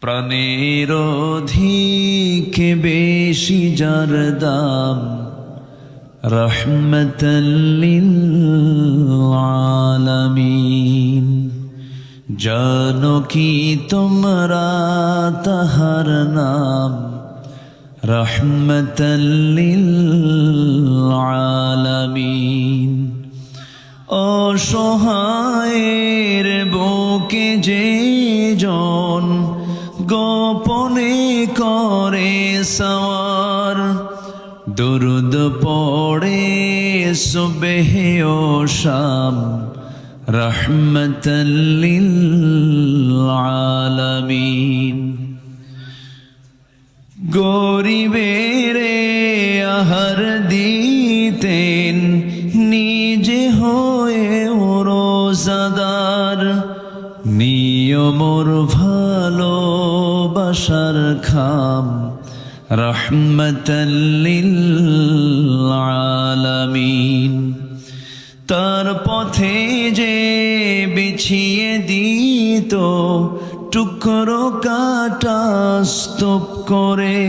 প্রাণের অধিক বেশি যার দাম রহমতাল লিল আলামিন। জানো কি তোমরা তাহার নাম রহমতাল লিল আলামিন। অসহায়ের বুকে যে জন গোপনে করে সওয়ার, দুরুদ পড়ে সুবহে ও শাম রহমতাল লিল আলামিন। গরিবের আহার দিতেন নিজে হয়ে রোজাদার, নিয়মর ভালোবাসার খাম রহমতাল লিল আলামিন। তার পথে যে বিছিয়ে দিত টুকরো কাটা স্তূপ করে,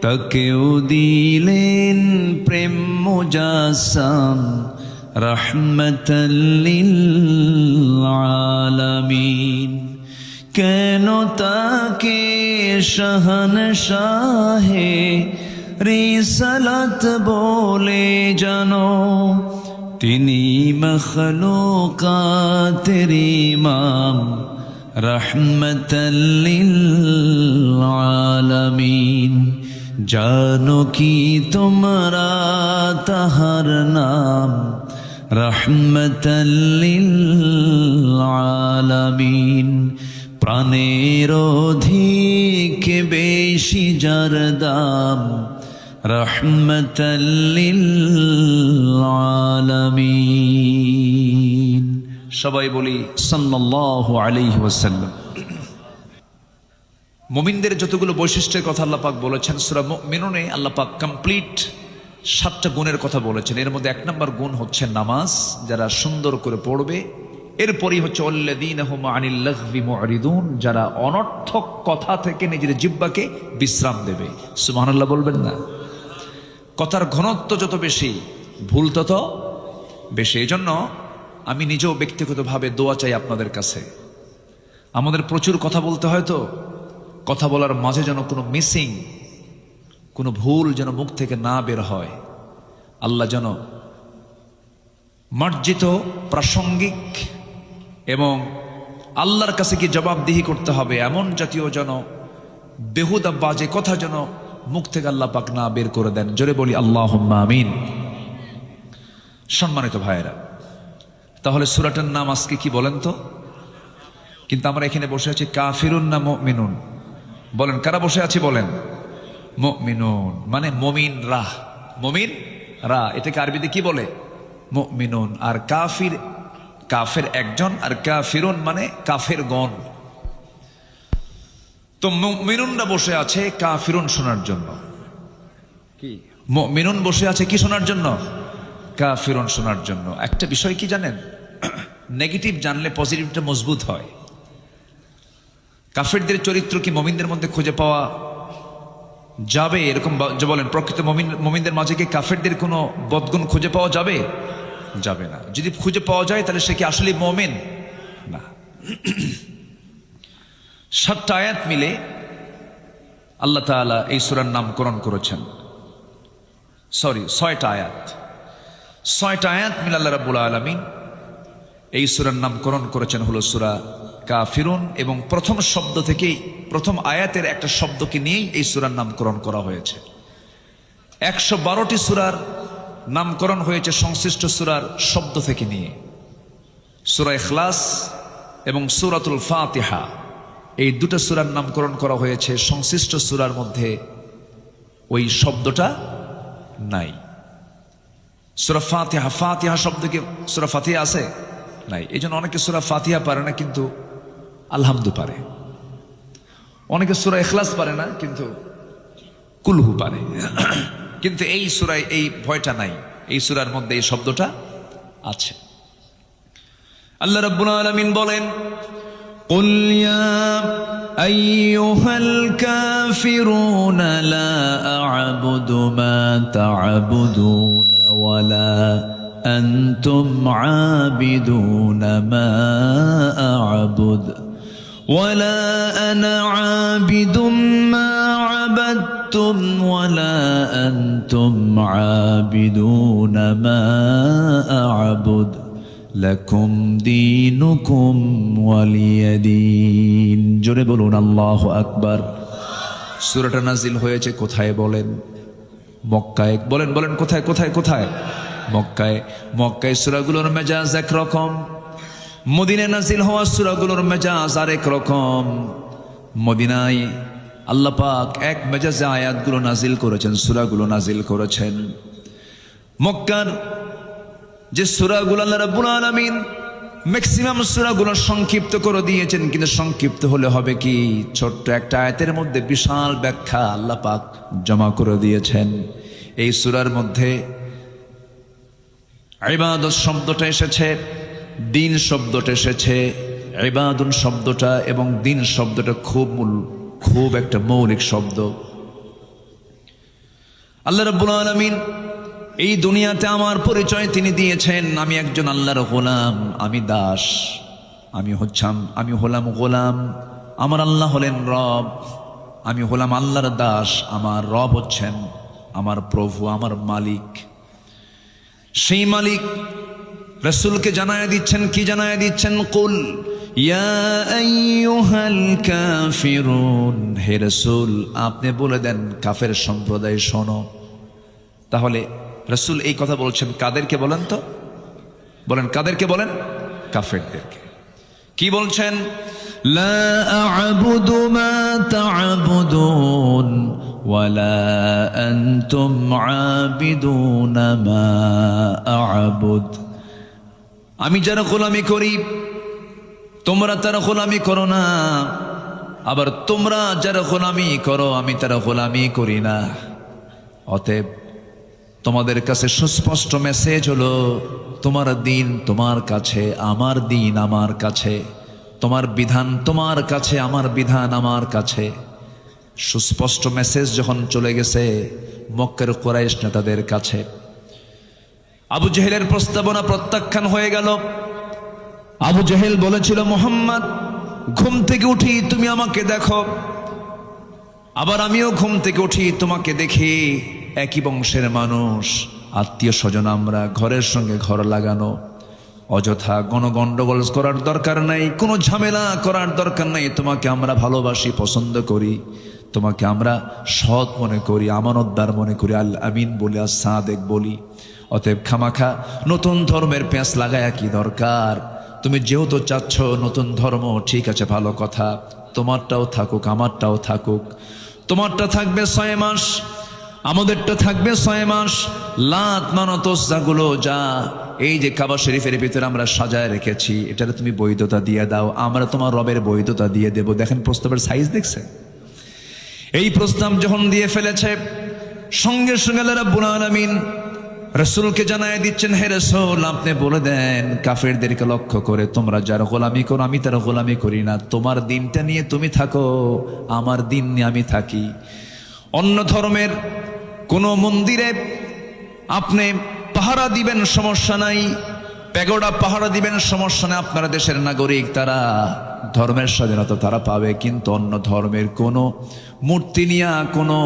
তাকেও দিলেন প্রেম মুজাসসাম রহমতাল লিল আলামিন। কেন তাকে শাহনশাহে রিসালাত বলে জানো, তিনি মখলুকাতের ইমাম রহমতাল লিল আলামিন। জানো কি তোমরা তাহার নাম রহমতাল লিল আলামিন। প্রাণের অধিক বেশি যার দাম রহমতাল লিল আলামিন। সবাই বলি সাল্লাল্লাহু আলাইহি ওয়াসাল্লাম। মুমিনদের যতগুলো বৈশিষ্ট্যের কথা আল্লাহ পাক বলেছেন সূরা মুমিনুনে আল্লাহ পাক কমপ্লিট 7টা গুণের কথা বলেছেন। এর মধ্যে 1 নম্বর গুণ হচ্ছে নামাজ, যারা সুন্দর করে পড়বে। এরপরই হচ্ছে আল্লাযীনা হুম আনিল লাগবি মুরিদুন, যারা অনর্থক কথা থেকে নিজের জিহ্বাকে বিশ্রাম দেবে। সুবহানাল্লাহ বলবেন না? কথার ঘনত্ব যত বেশি, ভুল তত বেশি। এজন্য আমি নিজেও ব্যক্তিগতভাবে দোয়া চাই আপনাদের কাছে। আমাদের প্রচুর কথা বলতে হয়, তো কথা বলার মাঝে যেন কোনো মিসিং, কোনো ভুল যেন মুখ থেকে না বের হয়। আল্লাহ যেন মার্জিত, প্রাসঙ্গিক এবং আল্লাহর কাছে কি জবাবদিহি করতে হবে এমন জাতীয় যেন বেহুদা বাজে কথা যেন মুখ থেকে আল্লাহ পাক না বের করে দেন। জোরে বলি আল্লাহুম্মা আমিন। সম্মানিত ভাইয়েরা, তাহলে সূরাটার নাম আজকে কি বলেন তো? কিন্তু আমরা এখানে বসে আছি কাফিরুন না মুমিনুন? বলেন, কারা বসে আছি বলেন? মুমিনুন মানে মুমিন রা, মুমিন রা। এটাকে আরবিতে কি বলে? মুমিনুন। আর কাফির, কাফের একজন, আর কাফিরুন মানে কাফের গণ। তো মুমিনুনরা বসে আছে কাফিরুন শোনার জন্য। কি মুমিনুন বসে আছে কি শোনার জন্য? কাফিরুন শোনার জন্য। একটা বিষয় কি জানেন? নেগেটিভ জানলে পজিটিভটা মজবুত হয়। কাফেরদের চরিত্র কি মুমিনদের মধ্যে খুঁজে পাওয়া যাবে? এরকম যে বলেন, প্রকৃত মুমিনদের মাঝে কি কাফেরদের কোনো বদগুণ খুঁজে পাওয়া যাবে? যাবে না। যদি খুঁজে পাওয়া যায় তাহলে সে কি আসলে মুমিন না। 7টা আয়াত মিলে আল্লাহ তাআলা এই সূরার নামকরণ করেছেন। সরি, 6টা আয়াত। 6টা আয়াত মিলে আল্লাহ রাব্বুল আলামিন এই সূরার নামকরণ করেছেন হলো সূরা কাফিরুন। এবং প্রথম শব্দ থেকেই, প্রথম আয়াতের একটা শব্দকে নিয়েই এই সূরার নামকরণ করা হয়েছে। 112টি সূরার নামকরণ হয়েছে সংশ্লিষ্ট সূরার শব্দ থেকে নিয়ে। সূরা ইখলাস এবং সূরাতুল ফাতিহা, এই দুটো সূরার নামকরণ করা হয়েছে সংশ্লিষ্ট সূরার মধ্যে ওই শব্দটা নাই। সূরা ফাতিহা, ফাতিহা শব্দ কি সূরা ফাতিহা আছে? নাই। এই জন্য অনেকে সূরা ফাতিহা পারে না কিন্তু আলহামদু পারে। অনেকে সূরা ইখলাস পারে না কিন্তু কুলহু পারে। কিন্তু এই সূরায় এই ভয়টা নাই, এই সূরার মধ্যে এই শব্দটা আছে। আল্লাহ রাব্বুল আলামিন বলেন, قل يا أيها الكافرون لا أعبد ما تعبدون ولا أنتم عابدون ما أعبد ولا أنا عابد ما عبدتم ولا أنتم عابدون ما أعبد لكم دينكم ولي دين জোরে বলুন আল্লাহু আকবার। সূরাটা নাজিল হয়েছে কোথায় বলেন? মক্কায়। বলেন বলেন কোথায় কোথায় কোথায়? মক্কায়। মক্কায় সূরাগুলোর মেজাজ একরকম, মদিনায় নাজিল হওয়া সূরাগুলোর মেজাজ আরেক রকম। মদিনায় আল্লাহ পাক এক মেজাজে আয়াতগুলো নাজিল করেছেন, সূরাগুলো নাজিল করেছেন। মক্কার যে সূরাগুলো আল্লাহ রাব্বুল আলামিন ম্যাক্সিমাম সূরাগুলো সংক্ষিপ্ত করে দিয়েছেন, কিন্তু সংক্ষিপ্ত হলে হবে কি, ছোট্ট একটা আয়াতের মধ্যে বিশাল ব্যাখ্যা আল্লাহ পাক জমা করে দিয়েছেন। এই সূরার মধ্যে ইবাদত শব্দটা এসেছে, দিন শব্দটা এসেছে। ইবাদুন শব্দটা এবং দিন শব্দটা খুব একটা মৌলিক শব্দ। আল্লাহ রাব্বুল আলামিন এই দুনিয়াতে আমার পরিচয় তিনি দিয়েছেন, আমি একজন আল্লাহর গোলাম, আমি দাস, আমি হলাম গোলাম, আমার আল্লাহ হলেন রব। আমি হলাম আল্লাহর দাস, আমার রব হচ্ছেন আমার প্রভু, আমার মালিক। সেই মালিক রাসূলকে জানায় দিচ্ছেন, কি জানায় দিচ্ছেন? কুল ইয়া আইয়ুহাল কাফিরুন, হে রাসূল আপনি বলে দেন কাফের সম্প্রদায় শোনো। তাহলে রাসূল এই কথা বলছেন কাদেরকে বলেন তো? বলেন কাদেরকে বলেন? কাফেরদেরকে। কি বলছেন? লা আ'বুদু মা তা'বুদুন ওয়ালা আনতুম আবিদুনা মা আ'বুদ। আমি যারা গোলামি করি তোমরা তারা গোলামি করো না, আবার তোমরা যারা গোলামি করো আমি তারা গোলামি করি না। অতএব তোমাদের কাছে সুস্পষ্ট মেসেজ হলো, তোমার দিন তোমার কাছে, আমার দিন আমার কাছে, তোমার বিধান তোমার কাছে, আমার বিধান আমার কাছে। সুস্পষ্ট মেসেজ যখন চলে গেছে মক্কার কুরাইশ নেতাদের কাছে, আবু জেহেলের প্রস্তাবনা প্রত্যাখ্যান হয়ে গেল। আবু জেহেল বলেছিল, মুহাম্মদ ঘুম থেকে উঠি তুমি আমাকে দেখো, আবার আমিও ঘুম থেকে উঠি তোমাকে দেখি, একই বংশের মানুষ, আত্মীয় স্বজন আমরা, ঘরের সঙ্গে ঘর লাগানো, অযথা গণ্ডগোল করার দরকার নাই, কোনো ঝামেলা করার দরকার নাই। তোমাকে আমরা ভালোবাসি, পছন্দ করি, তোমাকে আমরা সৎ মনে করি, আমানতদার মনে করি, আল আমিন বলি, আর সাদেক বলি। অতএব খামাখা নতুন ধর্মের পেঁচ লাগায়া কি দরকার? তুমি যেহেতু চাচ্ছ নতুন ধর্ম, ঠিক আছে ভালো কথা, তোমারটাও থাকুক আমারটাও থাকুক। তোমারটা থাকবে 6 মাস, আমাদেরটা থাকবে 6 মাস। লাত মানত যাগুলো যা এই যে কাবা শরীফের ভিতরে আমরা সাজায় রেখেছি, এটারে তুমি বৈধতা দিয়ে দাও, আমরা তোমার রবের বৈধতা দিয়ে দেব। দেখেন প্রস্তাবের সাইজ দেখছেন? এই প্রস্তাব যখন দিয়ে ফেলেছে, সঙ্গে সঙ্গে আল্লাহ রাব্বুল আলামিন রাসূলকে জানায় দিচ্ছেন, হে রাসূল আপনি বলে দেন কাফেরদেরকে লক্ষ্য করে, তোমরা যারা গোলামি করো আমি তারা গোলামি করি না। তোমার দিনটা নিয়ে তুমি থাকো, আমার দিন নিয়ে আমি থাকি। অন্য ধর্মের কোন মন্দিরে আপনি পাহারা দিবেন সমস্যা নাই, প্যাগোডা পাহারা দিবেন সমস্যা নাই, আপনারা দেশের নাগরিক, তারা ধর্মের স্বাধীনতা তারা পাবে। কিন্তু অন্য ধর্মের কোনো মূর্তি নিয়ে, কোনো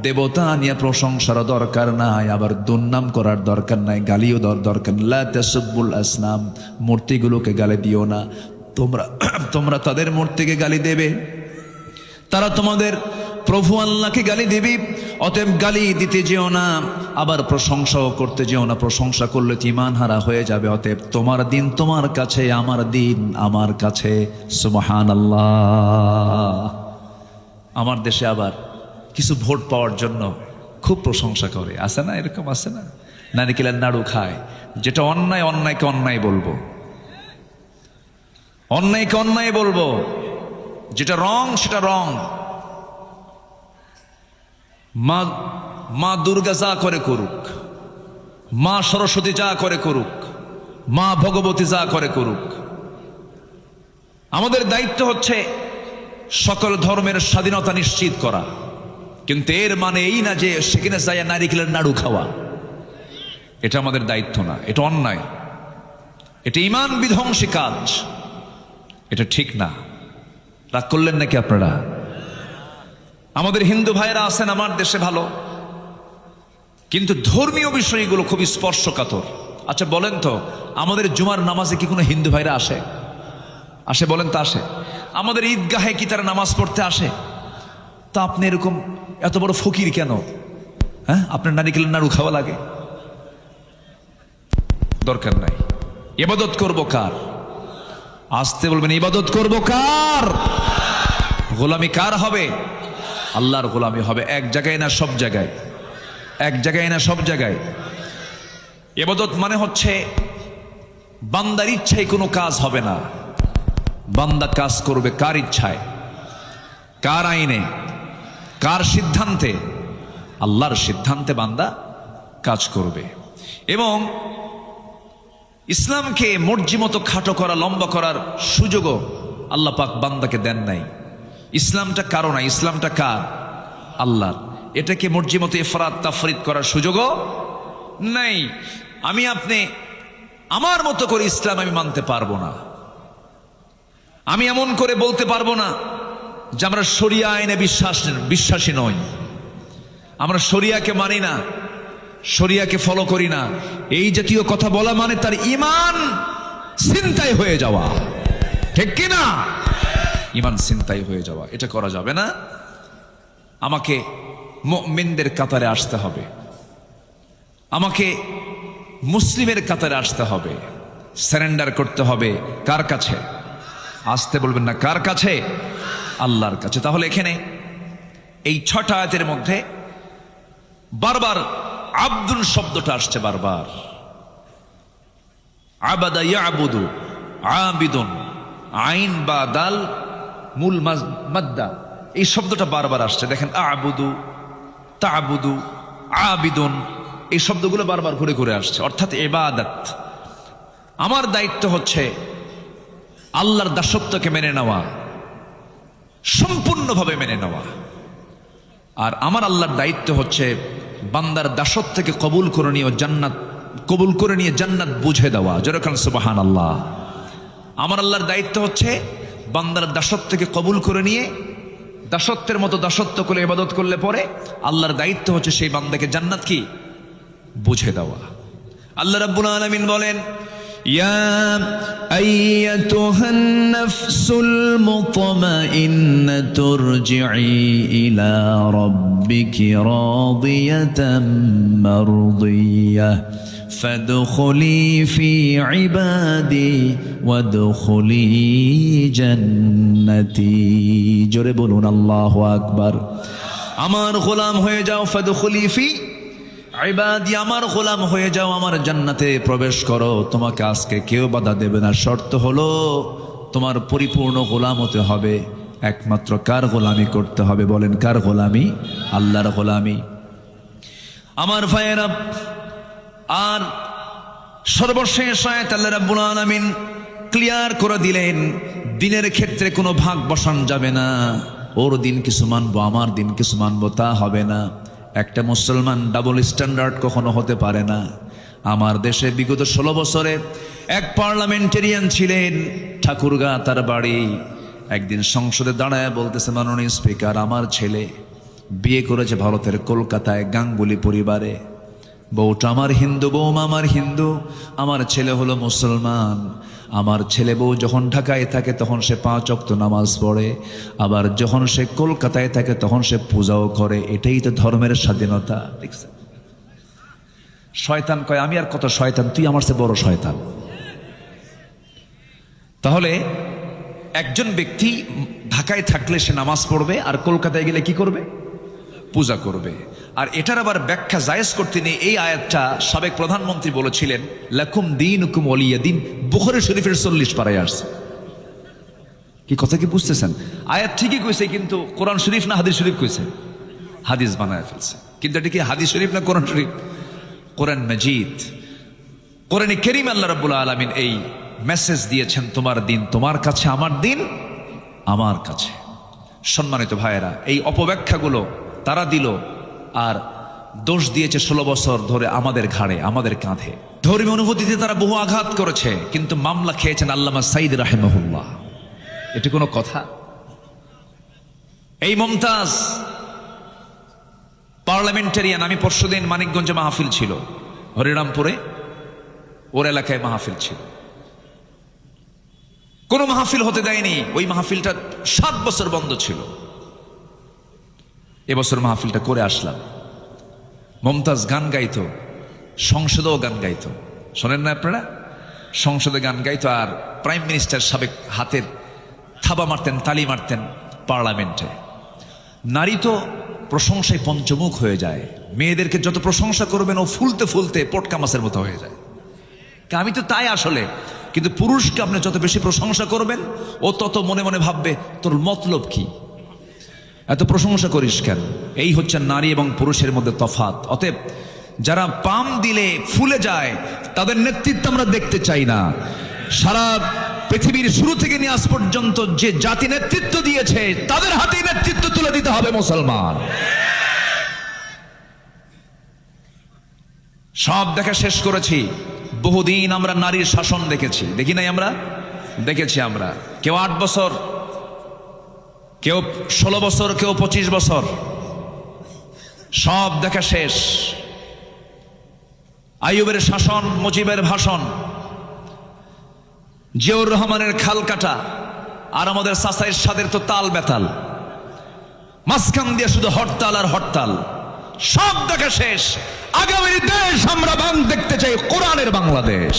দেবতা নিয়ে প্রশংসার দরকার নাই, আবার দুর্নাম করার দরকার নাই, গালিও দরকার নাই। লা তাসুব্বুল আসনাম, মূর্তিগুলোকে গালি দিও না। তোমরা তাদের মূর্তিকে গালি দেবে, তারা তোমাদের প্রভু আল্লাহকে গালি দিবি। অতএব গালি দিতে যেও না, আবার প্রশংসাও করতে যেও না, প্রশংসা করলে ঈমান হারা হয়ে যাবে। অতএব তোমার দিন তোমার কাছে, আমার দিন আমার কাছে। সুবহানাল্লাহ। আমার দেশে আবার কিছু ভোট পাওয়ার জন্য খুব প্রশংসা করে, আছে না? এরকম আছে না? নারিকেলের নাড়ু খায়। যেটা অন্যায়, অন্যায়কে অন্যায় বলবো, অন্যায়কে অন্যায় বলবো, যেটা রং সেটা রং। মা দুর্গা যা করে করুক, মা সরস্বতী যা করে করুক, মা ভগবতী যা করে করুক, আমাদের দায়িত্ব হচ্ছে সকল ধর্মের স্বাধীনতা নিশ্চিত করা, কিন্তু এর মানে এই না যে সেখানে যাইয়া নারিকেলের নাড়ু খাওয়া। এটা আমাদের দায়িত্ব না, এটা অন্যায়, এটা ঈমান বিধ্বংসী কাজ, এটা ঠিক না। রাগ করলেন নাকি আপনারা? আমাদের হিন্দু ভাইরা আছেন আমার দেশে ভালো, কিন্তু ধর্মীয় বিষয়গুলো খুবই স্পর্শকাতর। আচ্ছা বলেন তো, আমাদের জুমার নামাজে কি কোনো হিন্দু ভাইরা আসে? আসে বলেন তো? আসে। আমাদের ঈদগাহে কি তারা নামাজ পড়তে আসে? তা আপনি এরকম এত বড় ফকির কেন? হ্যাঁ, আপনার নারিকেলের নাড়ু খাওয়া লাগে? দরকার নাই। ইবাদত করব কার? আসতে বলবেন, ইবাদত করব কার? গোলামি কার হবে? আল্লাহর গোলামি হবে। এক জায়গায় না সব জায়গায়? এক জায়গায় না সব জায়গায়? ইবাদত মানে হচ্ছে বান্দার ইচ্ছায় কোনো কাজ হবে না, বান্দা কাজ করবে কার ইচ্ছায়, কার আইনে, কার সিদ্ধান্তে? আল্লাহর সিদ্ধান্তে বান্দা কাজ করবে। এবং ইসলামকে মর্জি মতো খাটো করা, লম্বা করার সুযোগও আল্লাহ পাক বান্দাকে দেন নাই। ইসলামটা কারো না, ইসলামটা কার? আল্লাহর। এটাকে মর্জি মতো ইফরাত তাফরিদ করার সুযোগও নাই। আমি আপনি আমার মতো করে ইসলাম আমি মানতে পারবো না। আমি এমন করে বলতে পারবো না যে আমরা শরিয়া আইনে বিশ্বাসী নই, আমরা শরিয়াকে মানি না, শরিয়াকে ফলো করি না। এই জাতীয় কথা বলা মানে তার ঈমান ছিনতাই হয়ে যাওয়া, ঠিক কি না? ঈমান ছিনতাই হয়ে যাওয়া, এটা করা যাবে না। আমাকে মুমিনদের কাতারে আসতে হবে, আমাকে মুসলিমের কাতারে আসতে হবে, সারেন্ডার করতে হবে। কার কাছে? আসতে বলবেন না, কার কাছে? আল্লাহর কাছে। তাহলে এখানে এই 6টা আয়াতের মধ্যে বারবার আব্দুল শব্দটা আসছে, বারবার। আবাদা ইয়াবুদু, আবিদুন, আইন বা দাল মূল মাদ্দা, এই শব্দটা বারবার আসছে। দেখেন, আবুদু, তাবুদু, আবিদুন, এই শব্দগুলো বারবার ঘুরে ঘুরে আসছে, অর্থাৎ ইবাদত। আমার দায়িত্ব হচ্ছে আল্লাহর দাসত্বকে মেনে নেওয়া, সম্পূর্ণভাবে মেনে নেওয়া। আর আমার আল্লাহর দায়িত্ব হচ্ছে বান্দার দাসত্বকে কবুল করে নিয়ে জান্নাত, কবুল করে নিয়ে জান্নাত বুঝে দেওয়া। যেরকম সুবহানাল্লাহ। আমার আল্লাহর দায়িত্ব হচ্ছে বান্দার দাসত্বকে কবুল করে নিয়ে দাসত্বের মতো দাসত্ব করে ইবাদত করলে পরে আল্লাহর দায়িত্ব হচ্ছে সেই বান্দাকে জান্নাত কি বুঝে দেওয়া। আল্লাহ রাব্বুল আলামিন বলেন, ইয়া আইয়াতুহান নাফসুল মুতমাইন্নাতু ইরজিই ইলা রাব্বিকি রাদিয়াতাম মারদিয়াহ ফাদখুলি ফি ইবাদি ওয়াদখুলি জান্নাতি। জোরে বলুন আল্লাহু আকবার। আমার গোলাম হয়ে যাও, ফাদখুলি ফি ইবাদি, আমার গোলাম হয়ে যাও, আমার জান্নাতে প্রবেশ করো। তোমাকে আজকে কেউ বাধা দেবে না। শর্ত হলো তোমার পরিপূর্ণ গোলাম হতে হবে। একমাত্র কার গোলামি করতে হবে? বলেন, কার গোলামি? আল্লাহর গোলামি। আমার ভাইয়েরা, আর সর্বশেষ আয়াত আল্লাহ রাব্বুল আলামিন ক্লিয়ার করে দিলেন, দিনের ক্ষেত্রে কোনো ভাগ বসান যাবে না। ওর দিন কিছু মানবো, আমার দিন কিছু মানবো, তা হবে না। একটা মুসলমান ডাবল স্ট্যান্ডার্ড কখনো হতে পারে না। আমার দেশে বিগত 16 বছরে এক পার্লামেন্টেরিয়ান ছিলেন, ঠাকুরগা তার বাড়ি। একদিন সংসদে দাঁড়ায় বলতেছে, মাননীয় স্পিকার, আমার ছেলে বিয়ে করেছে ভারতের কলকাতায় গাঙ্গুলি পরিবারে। বউটা আমার হিন্দু, বউমা আমার হিন্দু, আমার ছেলে হলো মুসলমান। আমার ছেলে বউ যখন ঢাকায় থাকে তখন সে 5 ওয়াক্ত নামাজ পড়ে, আবার যখন সে কলকাতায় থাকে তখন সে পূজাও করে। এটাই তো ধর্মের স্বাধীনতা। দেখছেন? শয়তান কয়, আমি আর কত শয়তান, তুই আমার চেয়ে বড় শয়তান। তাহলে একজন ব্যক্তি ঢাকায় থাকলে সে নামাজ পড়বে, আর কলকাতায় গেলে কি করবে? পূজা করবে। আর এটার আবার ব্যাখ্যা জায়েজ করতে নেই। এই আয়াতটা সাবেক প্রধানমন্ত্রী বলেছিলেন, লাকুম দীনুকুম ওয়ালিয়া দীন, বুখারী শরীফের 40 পারায় আসছে। কি কথা কি বুঝতেছেন? আয়াত ঠিকই কইছে, কিন্তু কোরআন শরীফ না হাদিস শরীফ কইছে? হাদিস বানায় ফেলছে। কিন্তু এটা কি হাদিস শরীফ না কোরআন শরীফ? কোরআন মাজিদ, কোরআনে কারীম। আল্লাহ রাব্বুল আলামিন এই মেসেজ দিয়েছেন, তোমার দিন তোমার কাছে, আমার দিন আমার কাছে। সম্মানিত ভাইয়েরা, এই অপব্যাখ্যাগুলো তারা দিল, আর দোষ দিয়েছে 16 বছর ধরে আমাদের ঘাড়ে, আমাদের কাঁধে। ধর্মীয় অনুভূতিতে তারা বহু আঘাত করেছে, কিন্তু মামলা খেয়েছেন আল্লামা সাঈদ রাহিমাহুল্লাহ। এটি কোনো কথা? এই মুমতাজ পার্লামেন্টারিয়ান, আমি পরশুদিন মানিকগঞ্জে মাহফিল ছিল, হরিরামপুরে ওর এলাকায় মাহফিল ছিল। কোনো মাহফিল হতে দেয়নি, ওই মাহফিলটা 7 বছর বন্ধ ছিল। এবছর মাহফিলটা করে আসলাম। মুমতাজ গান গাইতো, সংসদেও গান গাইতো, শোনেন না আপনারা? সংসদে গান গাইতো, আর প্রাইম মিনিস্টার সাবেক হাতের থাবা মারতেন, তালি মারতেন পার্লামেন্টে। নারী তো প্রশংসায় পঞ্চমুখ হয়ে যায়, মেয়েদেরকে যত প্রশংসা করবেন ও ফুলতে ফুলতে পটকা মাছের মতো হয়ে যায়। আমি তো তাই আসলে, কিন্তু পুরুষকে আপনি যত বেশি প্রশংসা করবেন ও তত মনে মনে ভাববে তোর মতলব কি, এত প্রশংসা করিস কেন। এই হচ্ছে নারী এবং পুরুষের মধ্যে তফাৎ। অতএব যারা পাম দিলে ফুলে যায় তাদের নেতৃত্ব আমরা দেখতে চাই না। সারা পৃথিবীর শুরু থেকে নিয়ে আজ পর্যন্ত যে জাতি নেতৃত্ব দিয়েছে তাদের হাতে নেতৃত্ব তুলে দিতে হবে মুসলমান। সব দেখা শেষ করেছি। বহুদিন আমরা নারীর শাসন দেখেছি, দেখি নাই? আমরা দেখেছি। আমরা কেউ 8 বছর, কেউ 16 বছর, কেউ 25 বছর, সব দেখা শেষ। আইয়ুবের শাসন, মুজিবের ভাষণ, জিয়াউর রহমানের খাল কাটা, আর আমাদের চাচা এরশাদের তো তাল বেতাল, মাঝখান দিয়ে শুধু হরতাল আর হরতাল। সব দেখা শেষ। আগামীর দেশ আমরা দেখতে চাই কোরআনের বাংলাদেশ।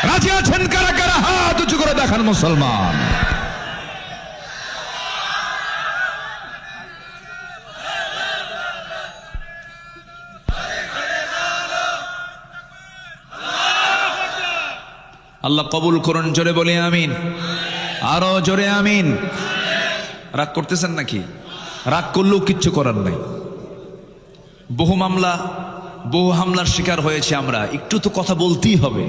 রাজি আছেন কারা কারা? হাত উঁচু করে দেখান মুসলমান। আল্লাহ কবুল করুন, জোরে বলি আমিন, আরো জোরে আমিন। রাগ করতেছেন নাকি? রাগ করলেও কিচ্ছু করার নাই। বহু মামলা, বহু হামলার শিকার হয়েছে আমরা। একটু তো কথা বলতেই হবে,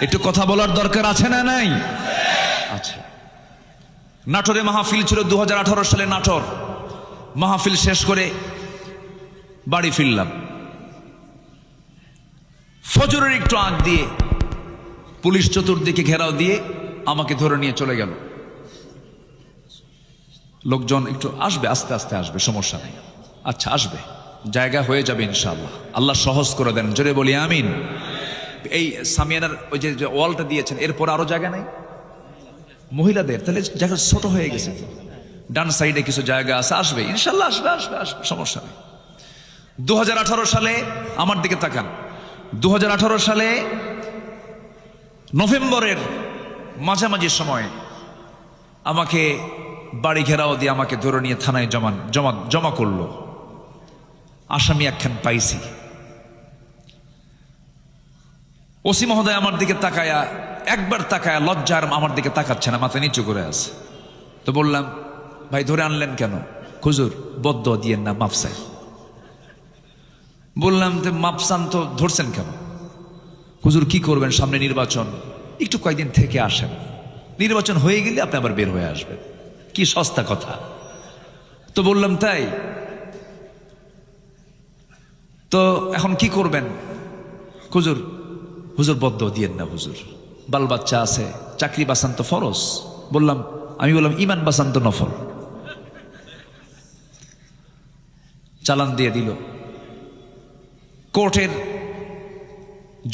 একটু কথা বলার দরকার আছে না নাই? আচ্ছা, নাটোরে মাহফিল ছিল 2018 সালে। নাটোর মাহফিল শেষ করে বাড়ি ফিরলাম। ফজরের একটু আগ দিয়ে পুলিশ চতুর্দিকে ঘেরাও দিয়ে আমাকে ধরে নিয়ে চলে গেল। লোকজন একটু আসবে, আস্তে আস্তে আসবে, সমস্যা নেই। আচ্ছা, আসবে, জায়গা হয়ে যাবে ইনশাআল্লাহ। আল্লাহ সহজ করে দেন, জোরে বলি আমিন। এই সামিয়ানার ওই যে ওয়ালটা দিয়েছেন, এরপর আরো জায়গা নাই মহিলাদের, তাহলে জায়গা ছোট হয়ে গেছে। ডান সাইডে কিছু জায়গা আছে, আসবে ইনশাআল্লাহ, আসবে আসবে আসবে, সমস্যা নেই। 2018 সালে আমার দিকে তাকান। 2018 সালে নভেম্বরের মাঝামাঝি সময় আমাকে বাড়ি ঘেরাও দিয়ে আমাকে ধরে নিয়ে থানায় জমা করলো। আসামি একখান পাইছি। ওসি মহোদয় আমার দিকে তাকায়া, একবার তাকায়া লজ্জার আমার দিকে তাকাচ্ছে না, মাথা নিচু করে আছে। তো বললাম, ভাই ধরে আনলেন কেন? হুজুর বদ্দুয়া দিয়েন না, মাফ চাই। বললাম, যে মাফ চান তো ধরছেন কেন? হুজুর কি করবেন, সামনে নির্বাচন, একটু কয়েকদিন থেকে আসেন, নির্বাচন হয়ে গেলে আপনি আবার বের হয়ে আসবেন। কি সস্তা কথা। তো বললাম, তাই? তো এখন কি করবেন? হুজুর বদ্দুয়া দিয়েন না হুজুর, বাল বাচ্চা আছে, চাকরি বাঁচান তো ফরজ। আমি বললাম ইমান বাঁচান তো নফল। চালান দিয়ে দিল। কোর্টের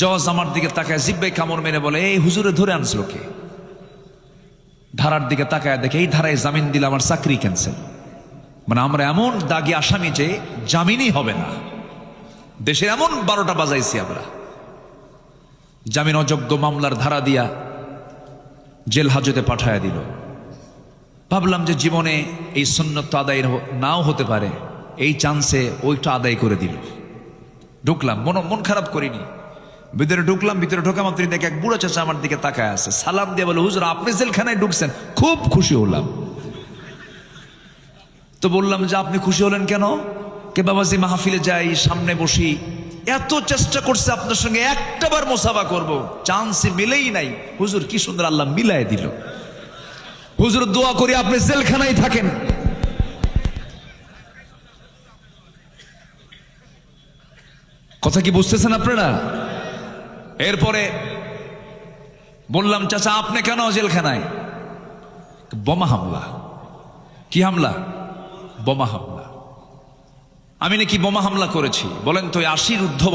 জজ আমার দিকে তাকায় জিব্বায় কামড় মেরে বলে, এই হুজুরে ধরে আনছিল কে? ধারার দিকে তাকায় দেখে এই ধারায় জামিন দিলে আমার চাকরি ক্যান্সেল। মানে আমরা এমন দাগি আসামি যে জামিনই হবে না। দেশে এমন 12টা বাজাইছি আমরা। জামিন অযোগ্য মামলার ধারা দিয়া জেল হাজতে পাঠায় দিল। ভাবলাম যে জীবনে এই সুন্নত আদায় নাও হতে পারে, এই চান্সে ওইটা আদায় করে দিল। ঢুকলাম, মন খারাপ করিনি। ভিতরে ঢুকলাম, ভিতরে ঢোকা মাত্র দেখে এক বুড়া চাচা আমার দিকে তাকায় আছে। সালাম দিয়ে বলে, হুজুর আপনি জেলখানায় ঢুকছেন? খুব খুশি হলাম। তো বললাম যে আপনি খুশি হলেন কেন? কে বাবাজি মাহফিলে যাই, সামনে বসি, এত চেষ্টা করছে আপনার সঙ্গে একটাবার মুসাফা করব, চান্সই মিলেই নাই। হুজুর কি সুন্দর আল্লাহ মিলাই দিল। হুজুর দোয়া করি আপনি জেলখানায় থাকেন। কথা কি বুঝতেছেন আপনারা? এরপরে বললাম, চাচা আপনি কেন জেলখানায়? বোমা হামলা। কি হামলা? বোমা হামলা। আমি নাকি বোমা হামলা করেছি? বলেন তো, 80 ঊর্ধ্ব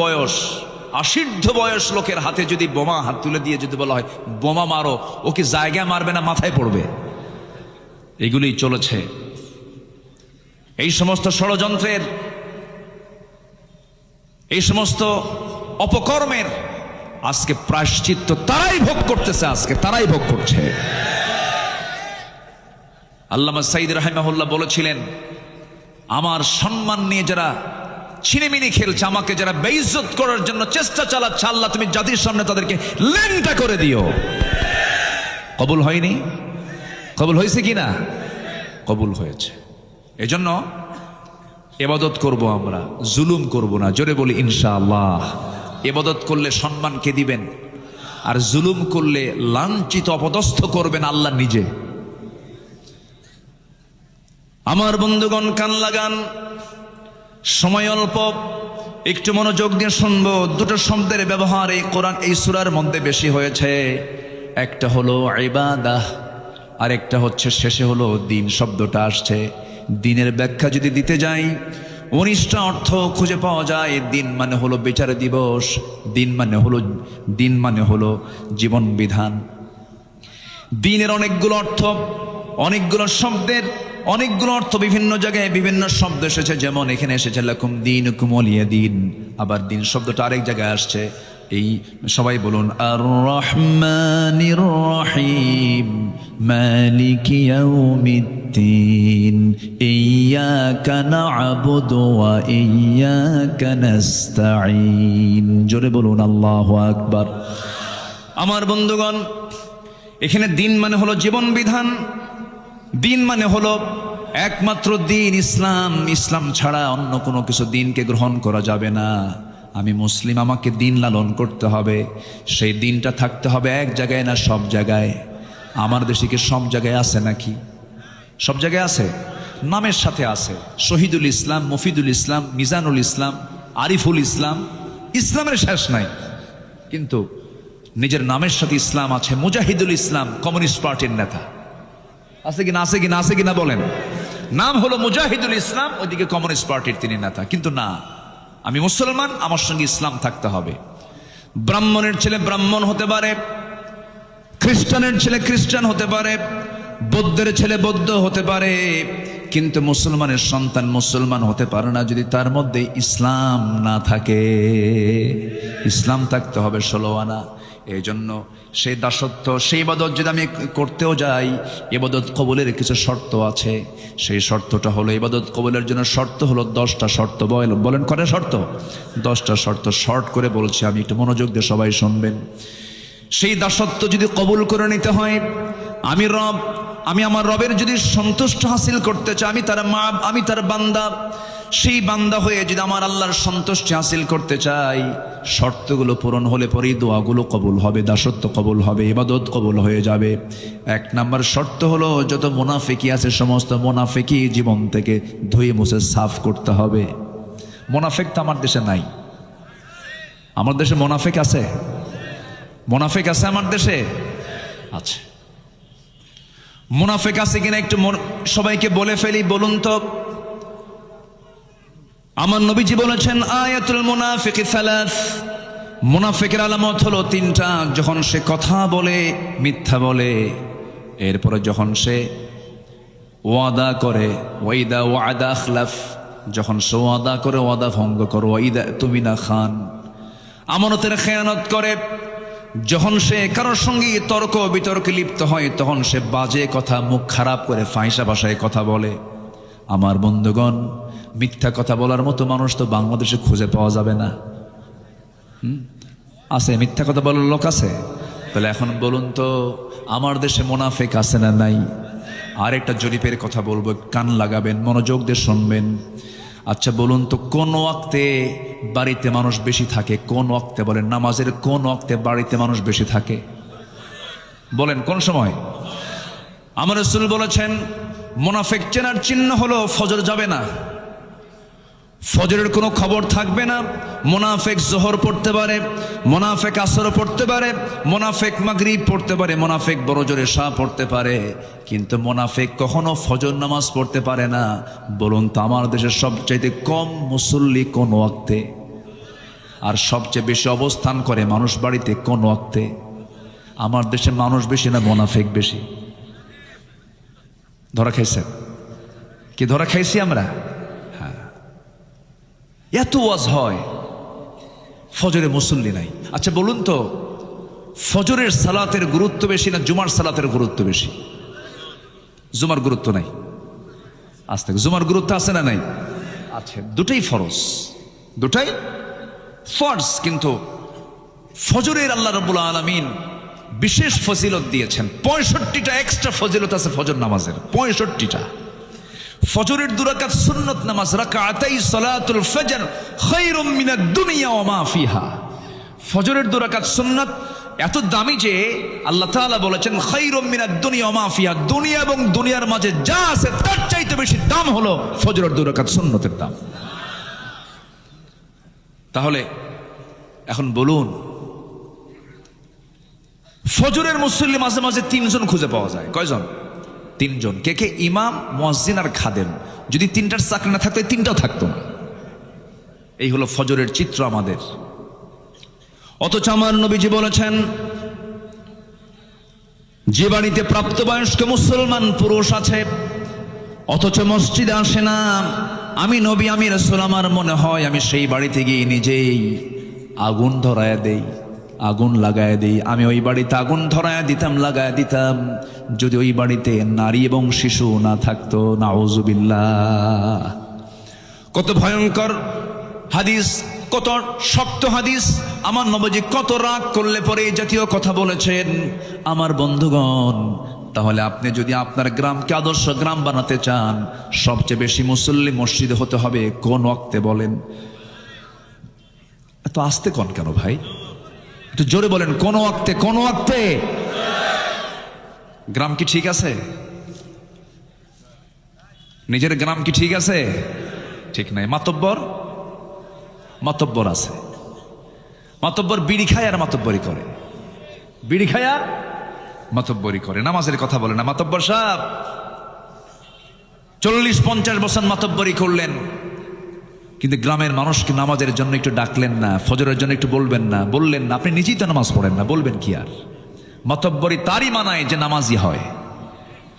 বয়স লোকের হাতে যদি বোমা হাত তুলে দিয়ে যদি বলা হয় বোমা মারো, ও কি জায়গায় মারবে না মাথায় পড়বে? এগুলি চলেছে। এই সমস্ত ষড়যন্ত্রের, এই সমস্ত অপকর্মের আজকে প্রায়শ্চিত্ত তারাই ভোগ করতেছে, আজকে তারাই ভোগ করছে। আল্লামা সাইদ রাহিমাহুল্লাহ বলেছিলেন, আমার সম্মান নিয়ে যারা ছিনিমিনি খেলছে, আমাকে যারা বেইজ্জত করার জন্য চেষ্টা চালাচ্ছে, আল্লাহ তুমি জাতির সামনে তাদেরকে লেনটা করে দিও। কবুল হয়নি? কবুল হয়েছে কিনা? কবুল হয়েছে। এজন্য ইবাদত করব, আমরা জুলুম করব না। জোরে বলি ইনশাআল্লাহ। ইবাদত করলে সম্মান কে দিবেন? আর জুলুম করলে লাঞ্ছিত অপদস্থ করবেন আল্লাহ নিজে। আমার বন্ধুগণ কান লাগান, সময় অল্প, একটু মনোযোগ দিয়ে শুনবো। দুটো শব্দের ব্যবহার এই কোরআন এই সূরার মধ্যে বেশি হয়েছে। একটা হলো ইবাদাহ, আর একটা হচ্ছে শেষে হলো দিন শব্দটা আসছে। দিনের ব্যাখ্যা যদি দিতে যাই, 19টা অর্থ খুঁজে পাওয়া যায়। দিন মানে হলো বিচার দিবস, দিন মানে হলো জীবন বিধান। দিনের অনেকগুলো অর্থ, অনেকগুলো শব্দের অনেকগুলো অর্থ বিভিন্ন জায়গায় বিভিন্ন শব্দ এসেছে। যেমন এখানে এসেছে লাকুম দীনুকুম ওয়ালিয়া দিন, আবার দিন শব্দটা আরেক জায়গায় আসছে। এই সবাই বলুন আর রহমানির রহিম মালিকি ইয়াউমিদ্দিন ইয়্যাকা না'বুদু ওয়া ইয়্যাকা নাস্তাঈন। জোরে বলুন আল্লাহু আকবার। আমার বন্ধুগণ, এখানে দিন মানে হলো জীবন বিধান, দিন মানে হলো একমাত্র দিন ইসলাম। ইসলাম ছাড়া অন্য কোনো কিছু দিনকে গ্রহণ করা যাবে না। আমি মুসলিম, আমাকে দিন লালন করতে হবে। সেই দিনটা থাকতে হবে এক জায়গায় না সব জায়গায়। আমার দেশে কি সব জায়গায় আছে নাকি? সব জায়গায় আছে, নামের সাথে আছে। শহীদুল ইসলাম, মফিদুল ইসলাম, মিজানুল ইসলাম, আরিফুল ইসলাম, ইসলামের শেষ নাই। কিন্তু নিজের নামের সাথে ইসলাম আছে। মুজাহিদুল ইসলাম কমিউনিস্ট পার্টির নেতা আছে কিনা? আছে কিনা? আছে কিনা বলেন। নাম হলো মুজাহিদুল ইসলাম, ওইদিকে কমিউনিস্ট পার্টির তিনি নেতা। কিন্তু না, আমি মুসলমান, আমার সঙ্গে ইসলাম থাকতে হবে। ব্রাহ্মণের ছেলে ব্রাহ্মণ হতে পারে, খ্রিস্টানের ছেলে খ্রিস্টান হতে পারে, বৌদ্ধের ছেলে বৌদ্ধ হতে পারে, কিন্তু মুসলমানের সন্তান মুসলমান হতে পারে না যদি তার মধ্যে ইসলাম না থাকে। ইসলাম থাকতে হবে 16 আনা। এই জন্য সেই দাসত্ব, সেই ইবাদত যদি আমি করতেও যাই, ইবাদত কবুলের কিছু শর্ত আছে। সেই শর্তটা হলো, ইবাদত কবুলের জন্য শর্ত হলো 10টা শর্ত। বলেন কয়টা শর্ত? 10টা শর্ত। শর্ট করে বলছি আমি, একটু মনোযোগ দিয়ে সবাই শুনবেন। সেই দাসত্ব যদি কবুল করে নিতে হয়, আমি আমার রবের যদি সন্তুষ্ট হাসিল করতে চাই, আমি তার বান্দা, সেই বান্দা হয়ে যদি আমার আল্লাহর সন্তুষ্টি হাসিল করতে চাই, শর্তগুলো পূরণ হলে পরেই দোয়াগুলো কবুল হবে, দাসত্ব কবুল হবে, ইবাদত কবুল হয়ে যাবে। 1 নম্বর শর্ত হলো, যত মুনাফিকি আছে সমস্ত মুনাফিকি জীবন থেকে ধুয়ে মুছে সাফ করতে হবে। মুনাফিক তো আমার দেশে নাই। আমার দেশে মুনাফিক আছে? মুনাফিক আছে আমার দেশে? আছে। মুনাফিক আছে কিনা একটু সবাইকে বলে ফেলি, বলুন তো। আমার নবীজি বলেছেন আয়াতুল মুনাফিক 3। মুনাফিকের আলামত হলো 3টা। যখন সে কথা বলে মিথ্যা বলে, এরপরে যখন সে ওয়াদা করে, ওয়াইদা ওয়াদা আখলাফ, যখন সে ওয়াদা করে ওয়াদা ভঙ্গ করে, ওয়াইদা তুমিনা খান, আমানতের খেয়ানত করে, যখন সে কারোর সঙ্গে তর্ক বিতর্কে লিপ্ত হয়, তখন সে বাজে কথা, মুখ খারাপ করে ফাঁসা ভাষায় কথা বলে। আমার বন্ধুগণ, মিথ্যা কথা বলার মতো মানুষ তো বাংলাদেশে খুঁজে পাওয়া যাবে না। আছে? মিথ্যা কথা বলার লোক আছে? তাহলে এখন বলুন তো, আমার দেশে মুনাফিক আছে না নাই? আরেকটা জরিপের কথা বলবো, কান লাগাবেন, মনোযোগ দিয়ে শুনবেন। আচ্ছা বলুন তো, কোন ওয়াক্তে বাড়িতে মানুষ বেশি থাকে কোন ওয়াক্তে? বলেন নামাজের কোন ওয়াক্তে বাড়িতে মানুষ বেশি থাকে? বলেন কোন সময়? আমার রাসূল বলেছেন মুনাফিক চেনার চিহ্ন হলো ফজর যাবে না, ফজরের কোনো খবর থাকবে না। মুনাফিক যোহর পড়তে পারে, মুনাফিক আসর পড়তে পারে, মুনাফিক মাগরিব পড়তে পারে, মুনাফিক বড় জোরে শাহ পড়তে পারে, কিন্তু মুনাফিক কখনো ফজর নামাজ পড়তে পারে না। বলুন তো আমার দেশের সবচাইতে কম মুসল্লি কোন ওয়াক্তে? আর সবচেয়ে বেশি অবস্থান করে মানুষ বাড়িতে কোন ওয়াক্তে? আমার দেশে মানুষ বেশি না মুনাফিক বেশি? ধরা খাইছেন কি? ধরা খাইছি আমরা। এত ওয়াজ হয়, ফজরে মুসল্লি নাই। আচ্ছা বলুন তো, ফজরের সালাতের গুরুত্ব বেশি না জুমার সালাতের গুরুত্ব বেশি? জুমার গুরুত্ব নাই। আজ থেকে জুমার গুরুত্ব আছে না নাই? আছে। দুটাই ফরজ, দুটাই ফরজ, কিন্তু ফজরের আল্লাহ রাব্বুল আলামিন বিশেষ ফজিলত দিয়েছেন। 65টা এক্সট্রা ফজিলত আছে ফজর নামাজের, 65টা। ফজরের 2 রাকাত সুন্নত নামাজ, রাকাতাই সালাতুল ফজর খায়রুম মিনাদ দুনিয়া ওয়া মা ফিহা। ফজরের 2 রাকাত সুন্নত এত দামি যে আল্লাহ তাআলা বলেছেন খায়রুম মিনাদ দুনিয়া ওয়া মা ফিহা, দুনিয়া এবং দুনিয়ার মাঝে যা আছে তার চাইতে বেশি দাম হলো ফজরের 2 রাকাত সুন্নতের দাম। তাহলে এখন বলুন, ফজরের মুসল্লি মাঝে মাঝে 3 জন খুঁজে পাওয়া যায়। কয়জন? 3 জন। কে কে? ইমাম, মুয়াজ্জিন আর খাদেম। যদি 3টার চাকরি না থাকতো 3টাও থাকতো না। এই হলো ফজরের চিত্র আমাদের। অথচ আমার নবীজি বলেছেন যে বাড়িতে প্রাপ্তবয়স্ক মুসলমান পুরুষ আছে অথচ মসজিদে আসে না, আমি নবী, আমি রাসূল, আমার মনে হয় আমি সেই বাড়িতে গিয়ে নিজেই আগুন ধরায় দেই, আগুন লাগায় দেই। আমি ওই বাড়িতে আগুন ধরায় দিতাম, লাগায় দিতাম, যদি ওই বাড়িতে নারী এবং শিশু না থাকতো। নাউজুবিল্লাহ। কত ভয়ঙ্কর হাদিস, কত শক্ত হাদিস। আমার নবীজি কত রাগ করলে পরে এই জাতীয় কথা বলেছেন। আমার বন্ধুগণ, তাহলে আপনি যদি আপনার গ্রামকে আদর্শ গ্রাম বানাতে চান, সবচেয়ে বেশি মুসল্লি মসজিদে হতে হবে কোন ওয়াক্তে? বলেন। এত আস্তে কোন কেন ভাই? একটু জোরে বলেন, কোন ওয়াক্তে? কোন ওয়াক্তে? গ্রাম কি ঠিক আছে? নিজের গ্রাম কি ঠিক আছে? ঠিক নাই। মাতব্বর, মাতব্বর আছে। মাতব্বর বিড়ি খায় আর মাতব্বরি করে, বিড়ি খায় আর মাতব্বরি করে। নামাজের কথা বলে না। মাতব্বর সাহেব 40-50 বছর মাতব্বরি করলেন, কিন্তু গ্রামের মানুষকে নামাজের জন্য একটু ডাকলেন না, ফজরের জন্য একটু বলবেন না, বললেন না। আপনি নিজেই তো নামাজ পড়েন না, বলবেন কি আর? মাতব্বরি তারই মানায় যে নামাজি হয়।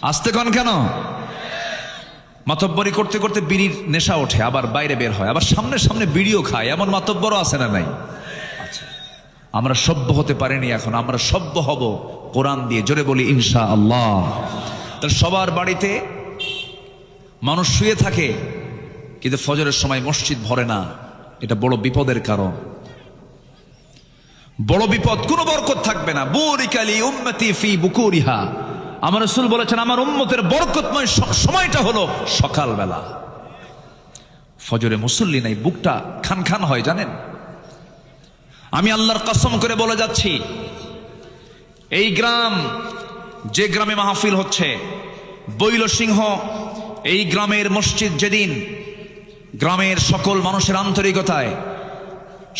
আসতে কন কেন? মাতব্বরি করতে করতে বিড়ির নেশা ওঠে, আবার বাইরে বের হয়, আবার সামনে সামনে বিড়িও খায়। এমন মাতব্বরও আছে না নাই? আচ্ছা, আমরা সভ্য হতে পারিনি, এখন আমরা সভ্য হব কোরআন দিয়ে। জোরে বলি ইনশাআল্লাহ। তাহলে সবার বাড়িতে মানুষ শুয়ে থাকে, কিন্তু ফজরের সময় মসজিদ ভরে না। এটা বড় বিপদের কারণ, বড় বিপদ। কোনো বরকত থাকবে না। বুরিকালি উম্মতি ফি বুকুরিহা। আমার রাসূল বলেছেন আমার উম্মতের বরকতময় সময়টা হলো সকালবেলা। ফজরে মুসল্লি নাই, বুকটা খান খান হয় জানেন। আমি আল্লাহর কসম করে বলে যাচ্ছি, এই গ্রাম, যে গ্রামে মাহফিল হচ্ছে বৈলসিংহ, এই গ্রামের মসজিদ যেদিন গ্রামের সকল মানুষের আন্তরিকতায়,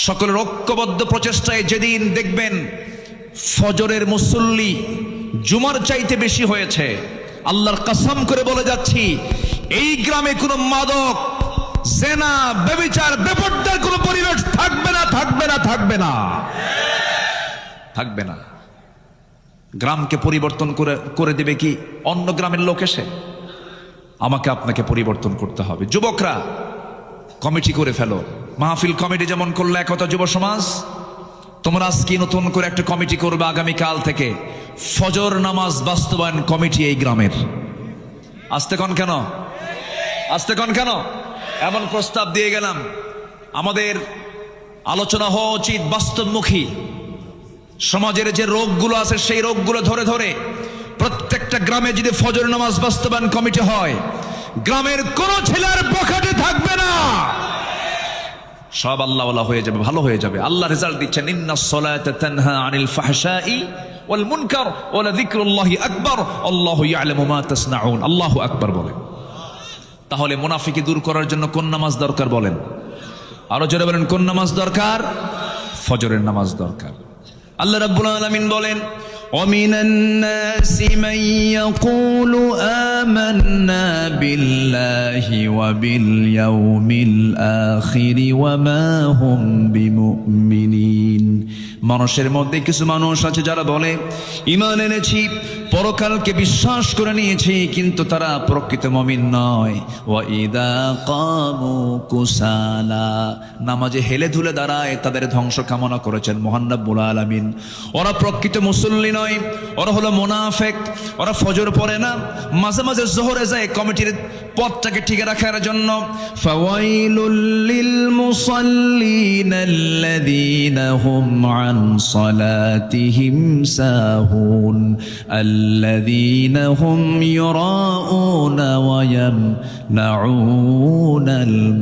সকলের ঐক্যবদ্ধ প্রচেষ্টায় যেদিন দেখবেন ফজরের মুসল্লি জুমার চাইতে বেশি হয়েছে, আল্লাহর কসম করে বলে যাচ্ছি এই গ্রামে কোনো মাদক, জেনা, ব্যভিচার, বেপরদার কোনো পরিবেশ থাকবে না, থাকবে না, থাকবে না, থাকবে না। গ্রামকে পরিবর্তন করে দেবে কি অন্য গ্রামের লোক এসে? আমাকে আপনাকে পরিবর্তন করতে হবে। যুবকরা কমিটি করে ফেলো, মাহফিল কমিটি যেমন করলে একতা যুব সমাজ, তোমরা আজকে নতুন করে একটা কমিটি করবে আগামীকাল থেকে, ফজর নামাজ বাস্তবায়ন কমিটি এই গ্রামের। আসতে কন কেন? আসতে কন কেন? এমন প্রস্তাব দিয়ে গেলাম। আমাদের আলোচনা হওয়া উচিত বাস্তবমুখী। সমাজের যে রোগগুলো আছে সেই রোগগুলো ধরে ধরে প্রত্যেকটা গ্রামে যদি ফজর নামাজ বাস্তবায়ন কমিটি হয়, গ্রামের কোন ছেলের পকেটে থাকবে না, সব আল্লাহওয়ালা হয়ে যাবে, ভালো হয়ে যাবে। আল্লাহ রেজাল্ট দিচ্ছেন, ইন্নাস সালাতা তানহা আনিল ফাহশাই ওয়াল মুনকার ওয়া লাযিকরুল্লাহি আকবার আল্লাহু ইয়ালামু মা তাসনাউন। আল্লাহু আকবার বলেন। তাহলে মুনাফিকি দূর করার জন্য কোন নামাজ দরকার বলেন? আরো জোরে বলেন, কোন নামাজ দরকার? ফজরের নামাজ দরকার। আল্লাহ রাব্বুল আলামিন বলেন, ومن الناس من يقول آمنا بالله وباليوم الآخر وما هم بمؤمنين। মানুষের মধ্যে কিছু মানুষ আছে যারা বলে ঈমান এনেছি, পরকালকে বিশ্বাস করে নিয়েছি, কিন্তু তারা প্রকৃত মুমিন নয়। ওয়া ইদা কামু কুসালা, নামাজে হেলে ধুলে দাঁড়ায়, তাদের ধ্বংস কামনা করেছেন মহান রব্বুল আলামিন। ওরা প্রকৃত মুসল্লি নয়, ওরা হলো মুনাফিক। ওরা ফজর পড়ে না, মাঝে মাঝে জোহরে যায় কমিটির পথটাকে ঠিক রাখার জন্য। ফাওয়াইলুল লিল মুসাল্লিন আল্লাযীনা হুম আন সালাতিহিম সাহুন আল্লাযীনা হুম ইউরাউনা ওয়া ইয়ামনাউনাল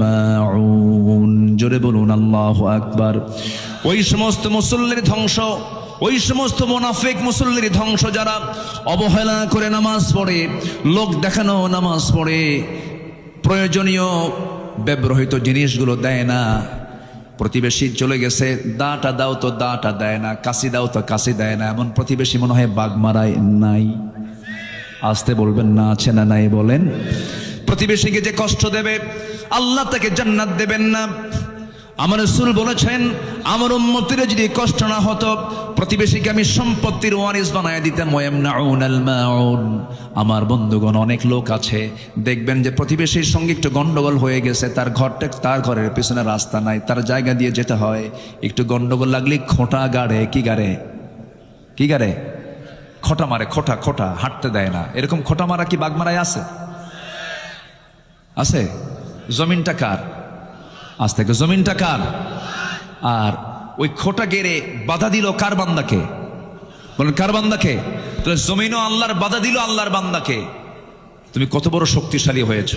মাউন। জোরে বলুন আল্লাহু আকবার। ওই সমস্ত মুসল্লির ধ্বংস, ওই সমস্ত মুনাফিক মুসল্লির ধ্বংস যারা অবহেলা করে নামাজ পড়ে, লোক দেখানো নামাজ পড়ে, প্রয়োজনীয় ব্যবহৃত জিনিসগুলো দেয় না। প্রতিবেশী চলে গেছে, দাটা দাও তো দাটা দেয় না, কাশি দাও তো কাশি দেয় না। এমন প্রতিবেশী মনে হয় বাগমারায় নাই? আসতে বলবেন না, আছে না নাই বলেন? প্রতিবেশীকে যে কষ্ট দেবে আল্লাহ তাকে জান্নাত দেবেন না। আমার রাসূল বলেছেন, আমার উম্মতিরা যদি কষ্ট না হতো, প্রতিবেশীকে আমি সম্পত্তির ওয়ারিস বানায় দিতাম। ওয়ায়ামনাউনাল মাউন। আমার বন্ধুগণ, অনেক লোক আছে দেখবেন যে প্রতিবেশীর সঙ্গে একটু গন্ডগোল হয়ে গেছে, তার ঘরের পেছনে রাস্তা নাই, তার জায়গা দিয়ে যেতে হয়। একটু গন্ডগোল লাগলে খোঁটা গাড়ে, কি গাড়ে? খোঁটা মারে, খোঁটা হাঁটতে দেয় না। এরকম খোঁটা মারা কি বাগমারায় আছে? আছে? জমিনটা কার? আজ থেকে জমিনটা কার? আর ওই খোটা গেড়ে বাধা দিল কার বান্দাকে? বলেন, কার বান্দাকে? তাহলে জমিনও আল্লাহর, বাধা দিল আল্লাহর বান্দাকে। তুমি কত বড় শক্তিশালী হয়েছ,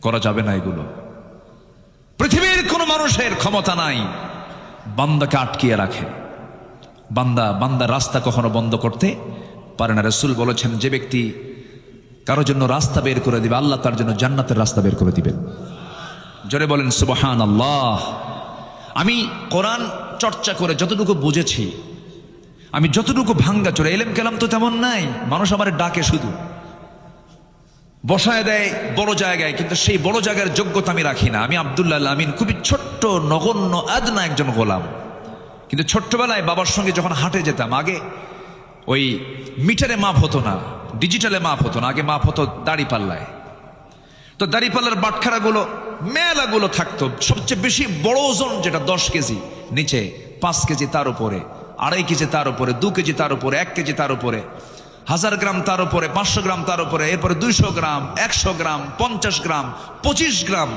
করা যাবে না এগুলো। পৃথিবীর কোন মানুষের ক্ষমতা নাই বান্দাকে আটকিয়ে রাখে। বান্দা রাস্তা কখনো বন্ধ করতে পারে না। রাসূল বলেছেন, যে ব্যক্তি কারোর জন্য রাস্তা বের করে দিবে, আল্লাহ তার জন্য জান্নাতের রাস্তা বের করে দিবেন। জোরে বলেন সুবহানাল্লাহ। আমি কোরআন চর্চা করে যতটুকু বুঝেছি, আমি যতটুকু ভাঙ্গা চোরে, এলেম কেলাম তো তেমন নাই। মানুষ আমার ডাকে, শুধু বসায় দেয় বড় জায়গায়, কিন্তু সেই বড় জায়গার যোগ্যতা আমি রাখি না। আমি আব্দুল্লাহ আল আমিন, খুবই ছোট্ট নগণ্য আদনা একজন গোলাম। কিন্তু ছোট্টবেলায় বাবার সঙ্গে যখন হাঁটে যেতাম, আগে ওই মিটারে মাপ হতো না, ডিজিটালে মাপ হতো না, আগে মাপ হতো দাড়ি পাল্লায়। তো দাড়িপাল্লার বাটখারাগুলো মেলাগুলো থাকতো। সবচেয়ে বেশি বড় ওজন যেটা 10 কেজি, নিচে 5 কেজি, তার উপরে 2.5 কেজি, তার উপরে 2 কেজি, তার উপরে 1 কেজি, তার উপরে 1000 গ্রাম, তার উপরে 500 গ্রাম, তার উপরে এরপরে 200 গ্রাম, 100 গ্রাম, 50 গ্রাম, 25 গ্রাম।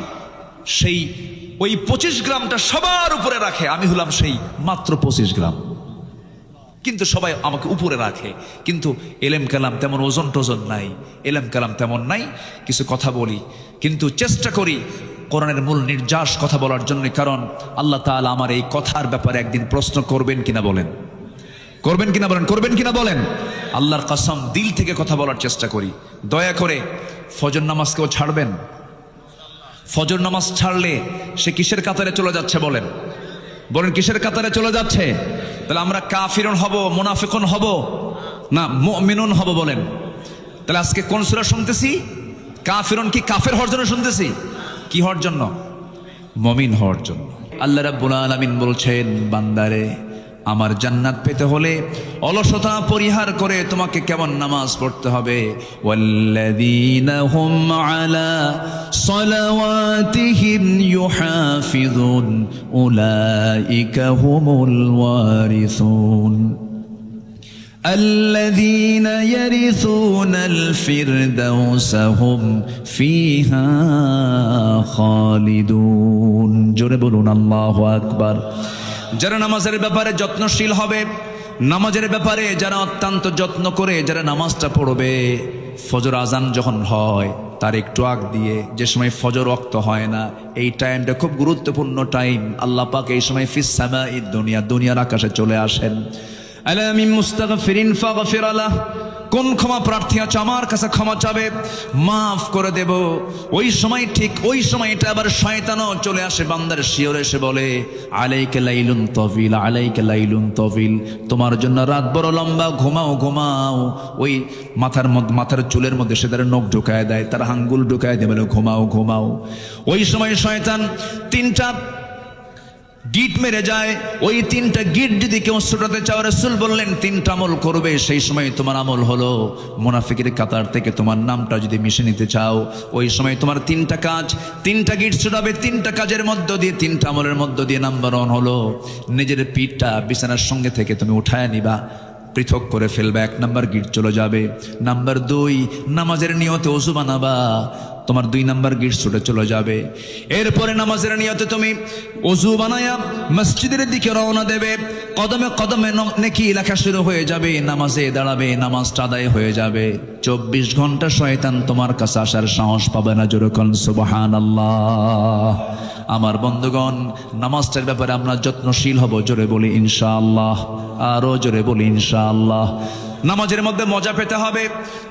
সেই ওই 25 গ্রামটা সবার উপরে রাখে, আমি হলাম সেই মাত্র 25 গ্রাম। কিন্তু সবাই আমাকে উপরে রাখে। কিন্তু এলেম কালাম তেমন ওজন টোজন নাই, এলেম কালাম তেমন নাই। কিছু কথা বলি, কিন্তু চেষ্টা করি কোরআনের মূল নির্যাস কথা বলার জন্য। কারণ আল্লাহ তাআলা আমার এই কথার ব্যাপারে একদিন প্রশ্ন করবেন কিনা বলেন? করবেন কিনা বলেন? আল্লাহর কসম, দিল থেকে কথা বলার চেষ্টা করি। দয়া করে ফজর নামাজকেও ছাড়বেন। ফজর নামাজ ছাড়লে সে কিসের কাতারে চলে যাচ্ছে বলেন? কিসের কাতারে চলে যাচ্ছে? তাহলে আমরা কাফিরুন হব, মুনাফিকুন হব না মুমিনুন হব বলেন? তাহলে আজকে কোন সূরা শুনতেছি? কাফিরুন কি কাফের হওয়ার জন্য শুনতেছি? কি হওয়ার জন্য? মুমিন হওয়ার জন্য। আল্লাহ রাব্বুল আলামিন বলছেন, বান্দারে, আমার জান্নাত পেতে হলে অলসতা পরিহার করে তোমাকে কেমন নামাজ পড়তে হবে? ওয়াল্লাযীনা হুম আলা সালাওয়াতিহিম ইউহাফিযুন উলাইকা হুমুল ওয়ারিসুন الذين يرثون الفردوس هم فيها خالدون। জোরে বলুন আল্লাহু আকবার। যারা নামাজের ব্যাপারে যত্নশীল হবে, নামাজের ব্যাপারে যারা অত্যন্ত যত্ন করে যারা নামাজটা পড়বে, ফজর আজান যখন হয় তার একটু আগ দিয়ে যে সময় ফজর ওয়াক্ত হয় না, এই টাইমটা খুব গুরুত্বপূর্ণ টাইম। আল্লাহ পাক এই সময় ফিস সামাইদ দুনিয়া, দুনিয়ার আকাশে চলে আসেন। আলা মিন মুস্তাগফিরিন ফাগফির লাহ, কোন ক্ষমা প্রার্থী আছে আমার কাছে ক্ষমা চাবে, মাফ করে দেব। ওই সময় ঠিক ওই সময়টা আবার শয়তানও চলে আসে বান্দার শিওরে, এসে বলে আলাইকা লাইলুন তাবিল, আলাইকা লাইলুন তাবিল, তোমার জন্য রাত বড় লম্বা, ঘুমাও ঘুমাও। ওই মাথার চুলের মধ্যে সে তার নখ ঢুকায় দেয়, তার আঙ্গুল ঢুকায় দেয়, বলে ঘুমাও ঘুমাও। ওই সময় শয়তান 3টা গিট মেরে যায়। ওই 3টা গিট যদি কেউ ছুটাতে চাও, রাসূল বললেন 3টা আমল করবে। সেই সময় তোমার আমল হলো মুনাফিকের কাতার থেকে তোমার নামটা যদি মিশে নিতে চাও, ওই সময় তোমার 3টা কাজ, 3টা গিট ছুটাবে। 3টা কাজের মধ্য দিয়ে, 3টা আমলের মধ্য দিয়ে নাম্বার 1 হলো নিজের পিঠটা বিছানার সঙ্গে থেকে তুমি উঠায় নিবা, পৃথক করে ফেলবে, 1 নাম্বার গিট চলে যাবে। নাম্বার 2, নামাজের নিয়তে ওযু বানাবা, তোমার 2 নাম্বার গিট ছুটে চলে যাবে। এরপরে নামাজের নিয়তে তুমি ওযু বানায়া মসজিদের দিকে রওনা দেবে, কদমে কদমে নেকি লেখা শুরু হয়ে যাবে, নামাজে দাঁড়াবে, নামাজটা আদায় হয়ে যাবে। 24 ঘন্টা শয়তান তোমার কাছে আসার সাহস পাবে না। জোরে কোন সুবহানাল্লাহ। আমার বন্ধুগণ, নামাজটার ব্যাপারে আমরা যত্নশীল হব, জোরে বলি ইনশাআল্লাহ, আরো জোরে বলি ইনশাআল্লাহ। নামাজের মধ্যে মজা পেতে হবে।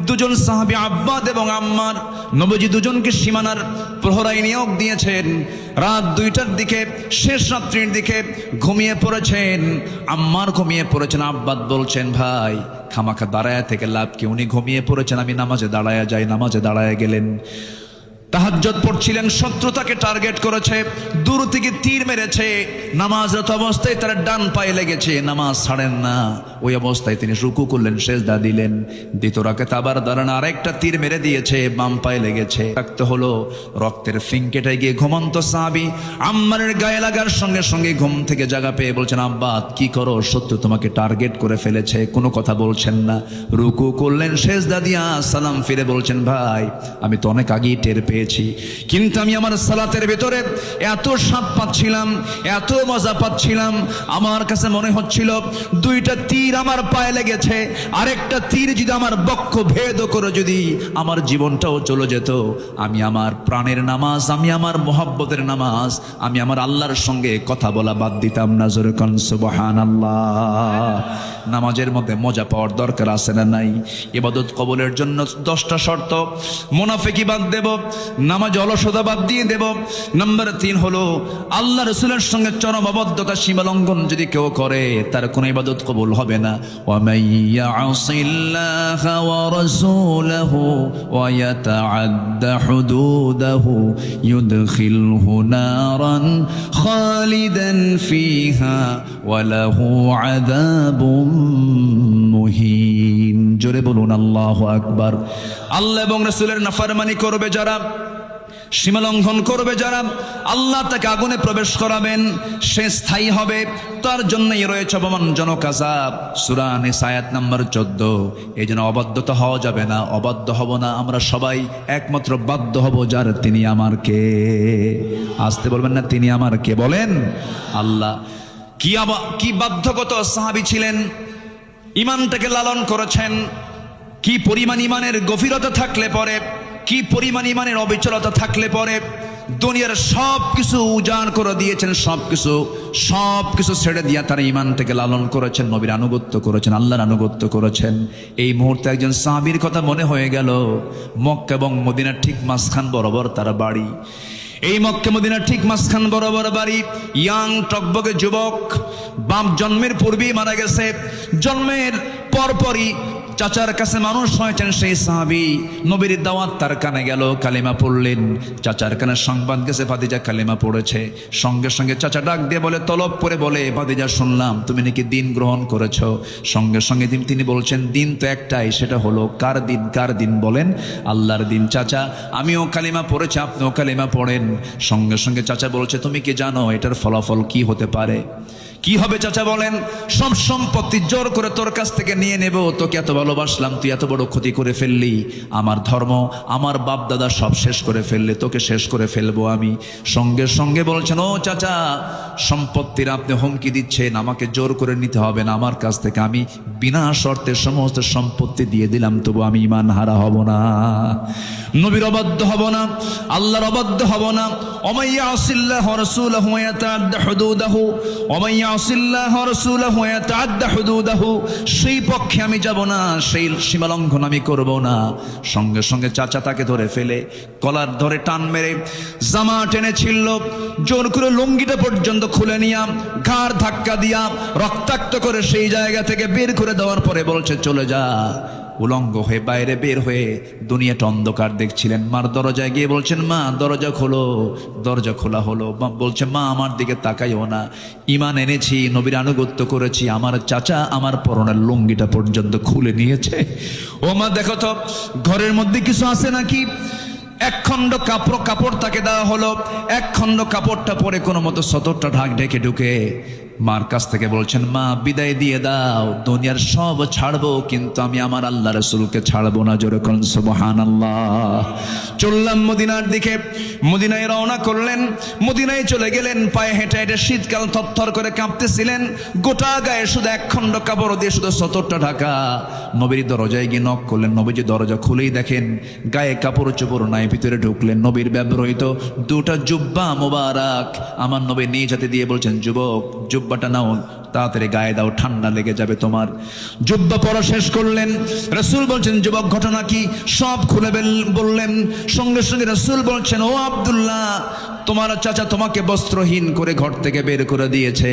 2জন সাহাবী আব্বাদ এবং আম্মার, নবীজি 2জনকে সীমানার প্রহরায় নিয়োগ দিয়েছেন। রাত 2টার দিকে, শেষ রাত্রির দিকে ঘুমিয়ে পড়েছেন। আম্মার ঘুমিয়ে পড়েছেন। আব্বাদ বলছেন, ভাই খামাখা দাঁড়ায়া থেকে লাভ কি, উনি ঘুমিয়ে পড়েছেন, আমি নামাজে দাঁড়ায়া যাই। নামাজে দাঁড়ায়া গেলেন, তাহাজ্জুদ পড়ছিলেন, শত্রু তাকে টার্গেট করেছে, দূর থেকে তীর মেরেছে। নামাজরত অবস্থায় তার ডান পায়ে লেগেছে, নামাজ ছাড়েন না। ওই অবস্থায় তিনি রুকু করলেন, সেজদা দিলেন। দ্বিতীয় রাকাতে আবার দাঁড়ান, আরেকটা তীর মেরে দিয়েছে, বাম পায়ে লেগেছে। রাখতে হলো, রক্তের ফিঙ্কেটায় গিয়ে ঘুমন্ত সাহাবী আম্মারের গায়ে লাগার সঙ্গে সঙ্গে ঘুম থেকে জাগা পেয়ে বলছেন, আব্বা কি করো, শত্রু তোমাকে টার্গেট করে ফেলেছে। কোনো কথা বলছেন না, রুকু করলেন, সেজদা দিয়া সালাম ফিরে বলছেন, ভাই আমি তো অনেক আগেই টের পেয়ে, কিন্তু আমি আমার সালাতের ভেতরে এত স্বাদ পাচ্ছিলাম, এত মজা পাচ্ছিলাম, আমার কাছে মনে হচ্ছিল 2টা তীর আমার পায়ে লেগেছে, আরেকটা তীর যদি আমার বক্ষ ভেদ করে যদি আমার জীবনটাও চলে যেত, আমি আমার প্রাণের নামাজ, আমি আমার মোহাব্বতের নামাজ, আমি আমার আল্লাহর সঙ্গে কথা বলা বাদ দিতাম না। জোরে কোন সুবহানাল্লাহ। নামাজের মধ্যে মজা পাওয়ার দরকার আছে না নাই? ইবাদত কবুলের জন্য 10টা শর্ত। মুনাফিকি বাদ দেব, নামাজ অলসতা বাদ দিয়ে দেব। নাম্বার 3 হলো আল্লাহ রাসূলের সঙ্গে চরম অবদ্ধতা, সীমা লঙ্ঘন যদি কেউ করে, তার কোনো ইবাদত কবুল হবে না। ওয়া মাইয়াসিল্লাহা ওয়া রাসূলাহু ওয়া ইয়াতাআদ্দা হুদুদাহু ইউদখিলহু নারান খালিদান ফিহা ওয়া লাহু আযাবুম মুহিন। জোরে বলুন আল্লাহু আকবার। আল্লাহ এবং রাসূলের নাফরমানি করবে যারা, সীমা লঙ্ঘন করবে যারা, আল্লাহ তাকে আগুনে প্রবেশ করাবেন, সে স্থায়ী হবে, তার জন্যই রয়েছে অপমানজনক আযাব। সূরা নিসা আয়াত নাম্বার 14। এই জন্য অবাধ্যতা হওয়া যাবে না, অবাধ্য হব না। আমরা সবাই একমাত্র বাধ্য হব যার, তিনি আমার কে। আসতে বলবেন না, তিনি আমার কে, বলেন আল্লাহ। কি বাধ্যগত সাহাবী ছিলেন, ইমানটাকে লালন করেছেন। কি পরিমাণ ইমানের গভীরতা থাকলে পরে, কি পরিমাণ ইমানের অবিচলতা থাকলে পরে দুনিয়ার সব কিছু উজাড় করে দিয়েছেন, সব কিছু ছেড়ে দিয়ে তারা ইমানটাকে লালন করেছেন, নবীর আনুগত্য করেছেন, আল্লাহর আনুগত্য করেছেন। এই মুহূর্তে একজন সাহাবীর কথা মনে হয়ে গেল। মক্কা এবং মদিনার ঠিক মাঝখান বরাবর তার বাড়ি। এই মক্কা মদিনার ঠিক মাঝখান বরাবর বাড়ি। ইয়াং টকবকে যুবক, বাপ জন্মের পূর্বেই মারা গেছে। জন্মের পরপরই চাচার কাছে মানুষ হয়েছেন সেই সাহাবী। নবীর দাওয়াত তার কানে গেল, কালেমা পড়লেন। চাচার কানে সংবাদ গেছে ভাতিজা কালেমা পড়েছে। সঙ্গে সঙ্গে চাচা ডাক দিয়ে বলে, তলব করে বলে, ভাতিজা শুনলাম তুমি নাকি দিন গ্রহণ করেছো। সঙ্গে সঙ্গে তিনি বলছেন, দিন তো একটাই, সেটা হলো কার দিন? কার দিন বলেন? আল্লাহর দিন। চাচা আমিও কালেমা পড়েছি, আপনিও কালেমা পড়েন। সঙ্গে সঙ্গে চাচা বলছে, তুমি কি জানো এটার ফলাফল কি হতে পারে? কি হবে চাচা বলেন? সব সম্পত্তি জোর করে তোর কাছ থেকে নিয়ে নেব, তোকে এত ভালোবাসলাম, তুই এত বড় ক্ষতি করে ফেললি, আমার ধর্ম আমার বাপ দাদা সব শেষ করে ফেললে, তোকে শেষ করে ফেলবো আমি। সঙ্গে সঙ্গে বলছেন, ও চাচা সম্পত্তির আপনি হুমকি দিচ্ছেন, আমাকে জোর করে নিতে হবে না আমার কাছ থেকে, আমি বিনা শর্তে সমস্ত সম্পত্তি দিয়ে দিলাম, তবু আমি ঈমান হারা হব না, নবীর অবাধ্য হব না, আল্লাহর অবাধ্য হব না। ওমাইয়া আসিল্লাহ রাসূলাহু ওয়া ইয়াতাআদ্দা হুদুদাহু, ওমাইয়া আসিল্লাহ রাসূলাহু ওয়া ইয়াতাআদ্দা হুদুদাহু, সেই পক্ষে আমি যাব না, সেই সীমা লঙ্ঘন আমি করব না। সঙ্গে সঙ্গে চাচা তাকে ধরে ফেলে কলার ধরে টান মেরে জামা টেনে ছিঁড়ল, জোর করে লুঙ্গিটা পর্যন্ত খুলে নিয়া ঘাড় ধাক্কা দিয়া রক্তাক্ত করে সেই জায়গা থেকে বের করে দেওয়ার পরে বলছে, চলে যা। উলঙ্গ হয়ে বাইরে বের হয়ে দুনিয়াটা অন্ধকার দেখছিলেন, মার দরজায় গিয়ে বলছেন, মা দরজা খোলো। দরজা খোলা হলো, বলছে, মা আমার দিকে তাকাইও না, ঈমান এনেছি, নবীর আনুগত্য করেছি, আমার চাচা আমার পরনের লুঙ্গিটা পর্যন্ত খুলে নিয়েছে। ও মা দেখো তো ঘরের মধ্যে কিছু আছে নাকি? এক খণ্ড কাপড় তাকে দেওয়া হলো, এক খণ্ড কাপড়টা পরে কোনো মতো সতরটা ঢেকে ঢুকে মার কাছ থেকে বলছেন, মা বিদায় দিয়ে দাও, দুনিয়ার সব ছাড়বো কিন্তু আমি আমার আল্লাহ রাসূলকে ছাড়বো না। জোরে কোন সুবহানাল্লাহ। চললাম মদিনার দিকে, মদিনায় রওনা করলেন, মদিনায় চলে গেলেন, পায়ে হেঁটে হেঁটে শীতকাল থরথর করে কাঁপতেছিলেন, গোটা গায়ে শুধু এক খণ্ড কাপড় দিয়ে শুধু সতরটা ঢাকা। নবীর দরজায় গিয়ে নক করলেন, নবীজি দরজা খুলেই দেখেন গায়ে কাপড় চোপড় নাই, ভিতরে ঢুকলেন, নবীর ব্যবহৃত দুটা জুব্বা মোবারক আমার নবী নিজ হাতে দিয়ে বলছেন, যুবক জুব্বাটা নাও, তাড়াতাড়ি গায়ে দাও, ঠান্ডা লেগে যাবে তোমার। জুব্বা পরা শেষ করলেন, রাসূল বলছেন, যুবক ঘটনা কি? সব খুলে বললেন। সঙ্গে সঙ্গে রাসূল বলছেন, ও আব্দুল্লাহ, তোমার চাচা তোমাকে বস্ত্রহীন করে ঘর থেকে বের করে দিয়েছে,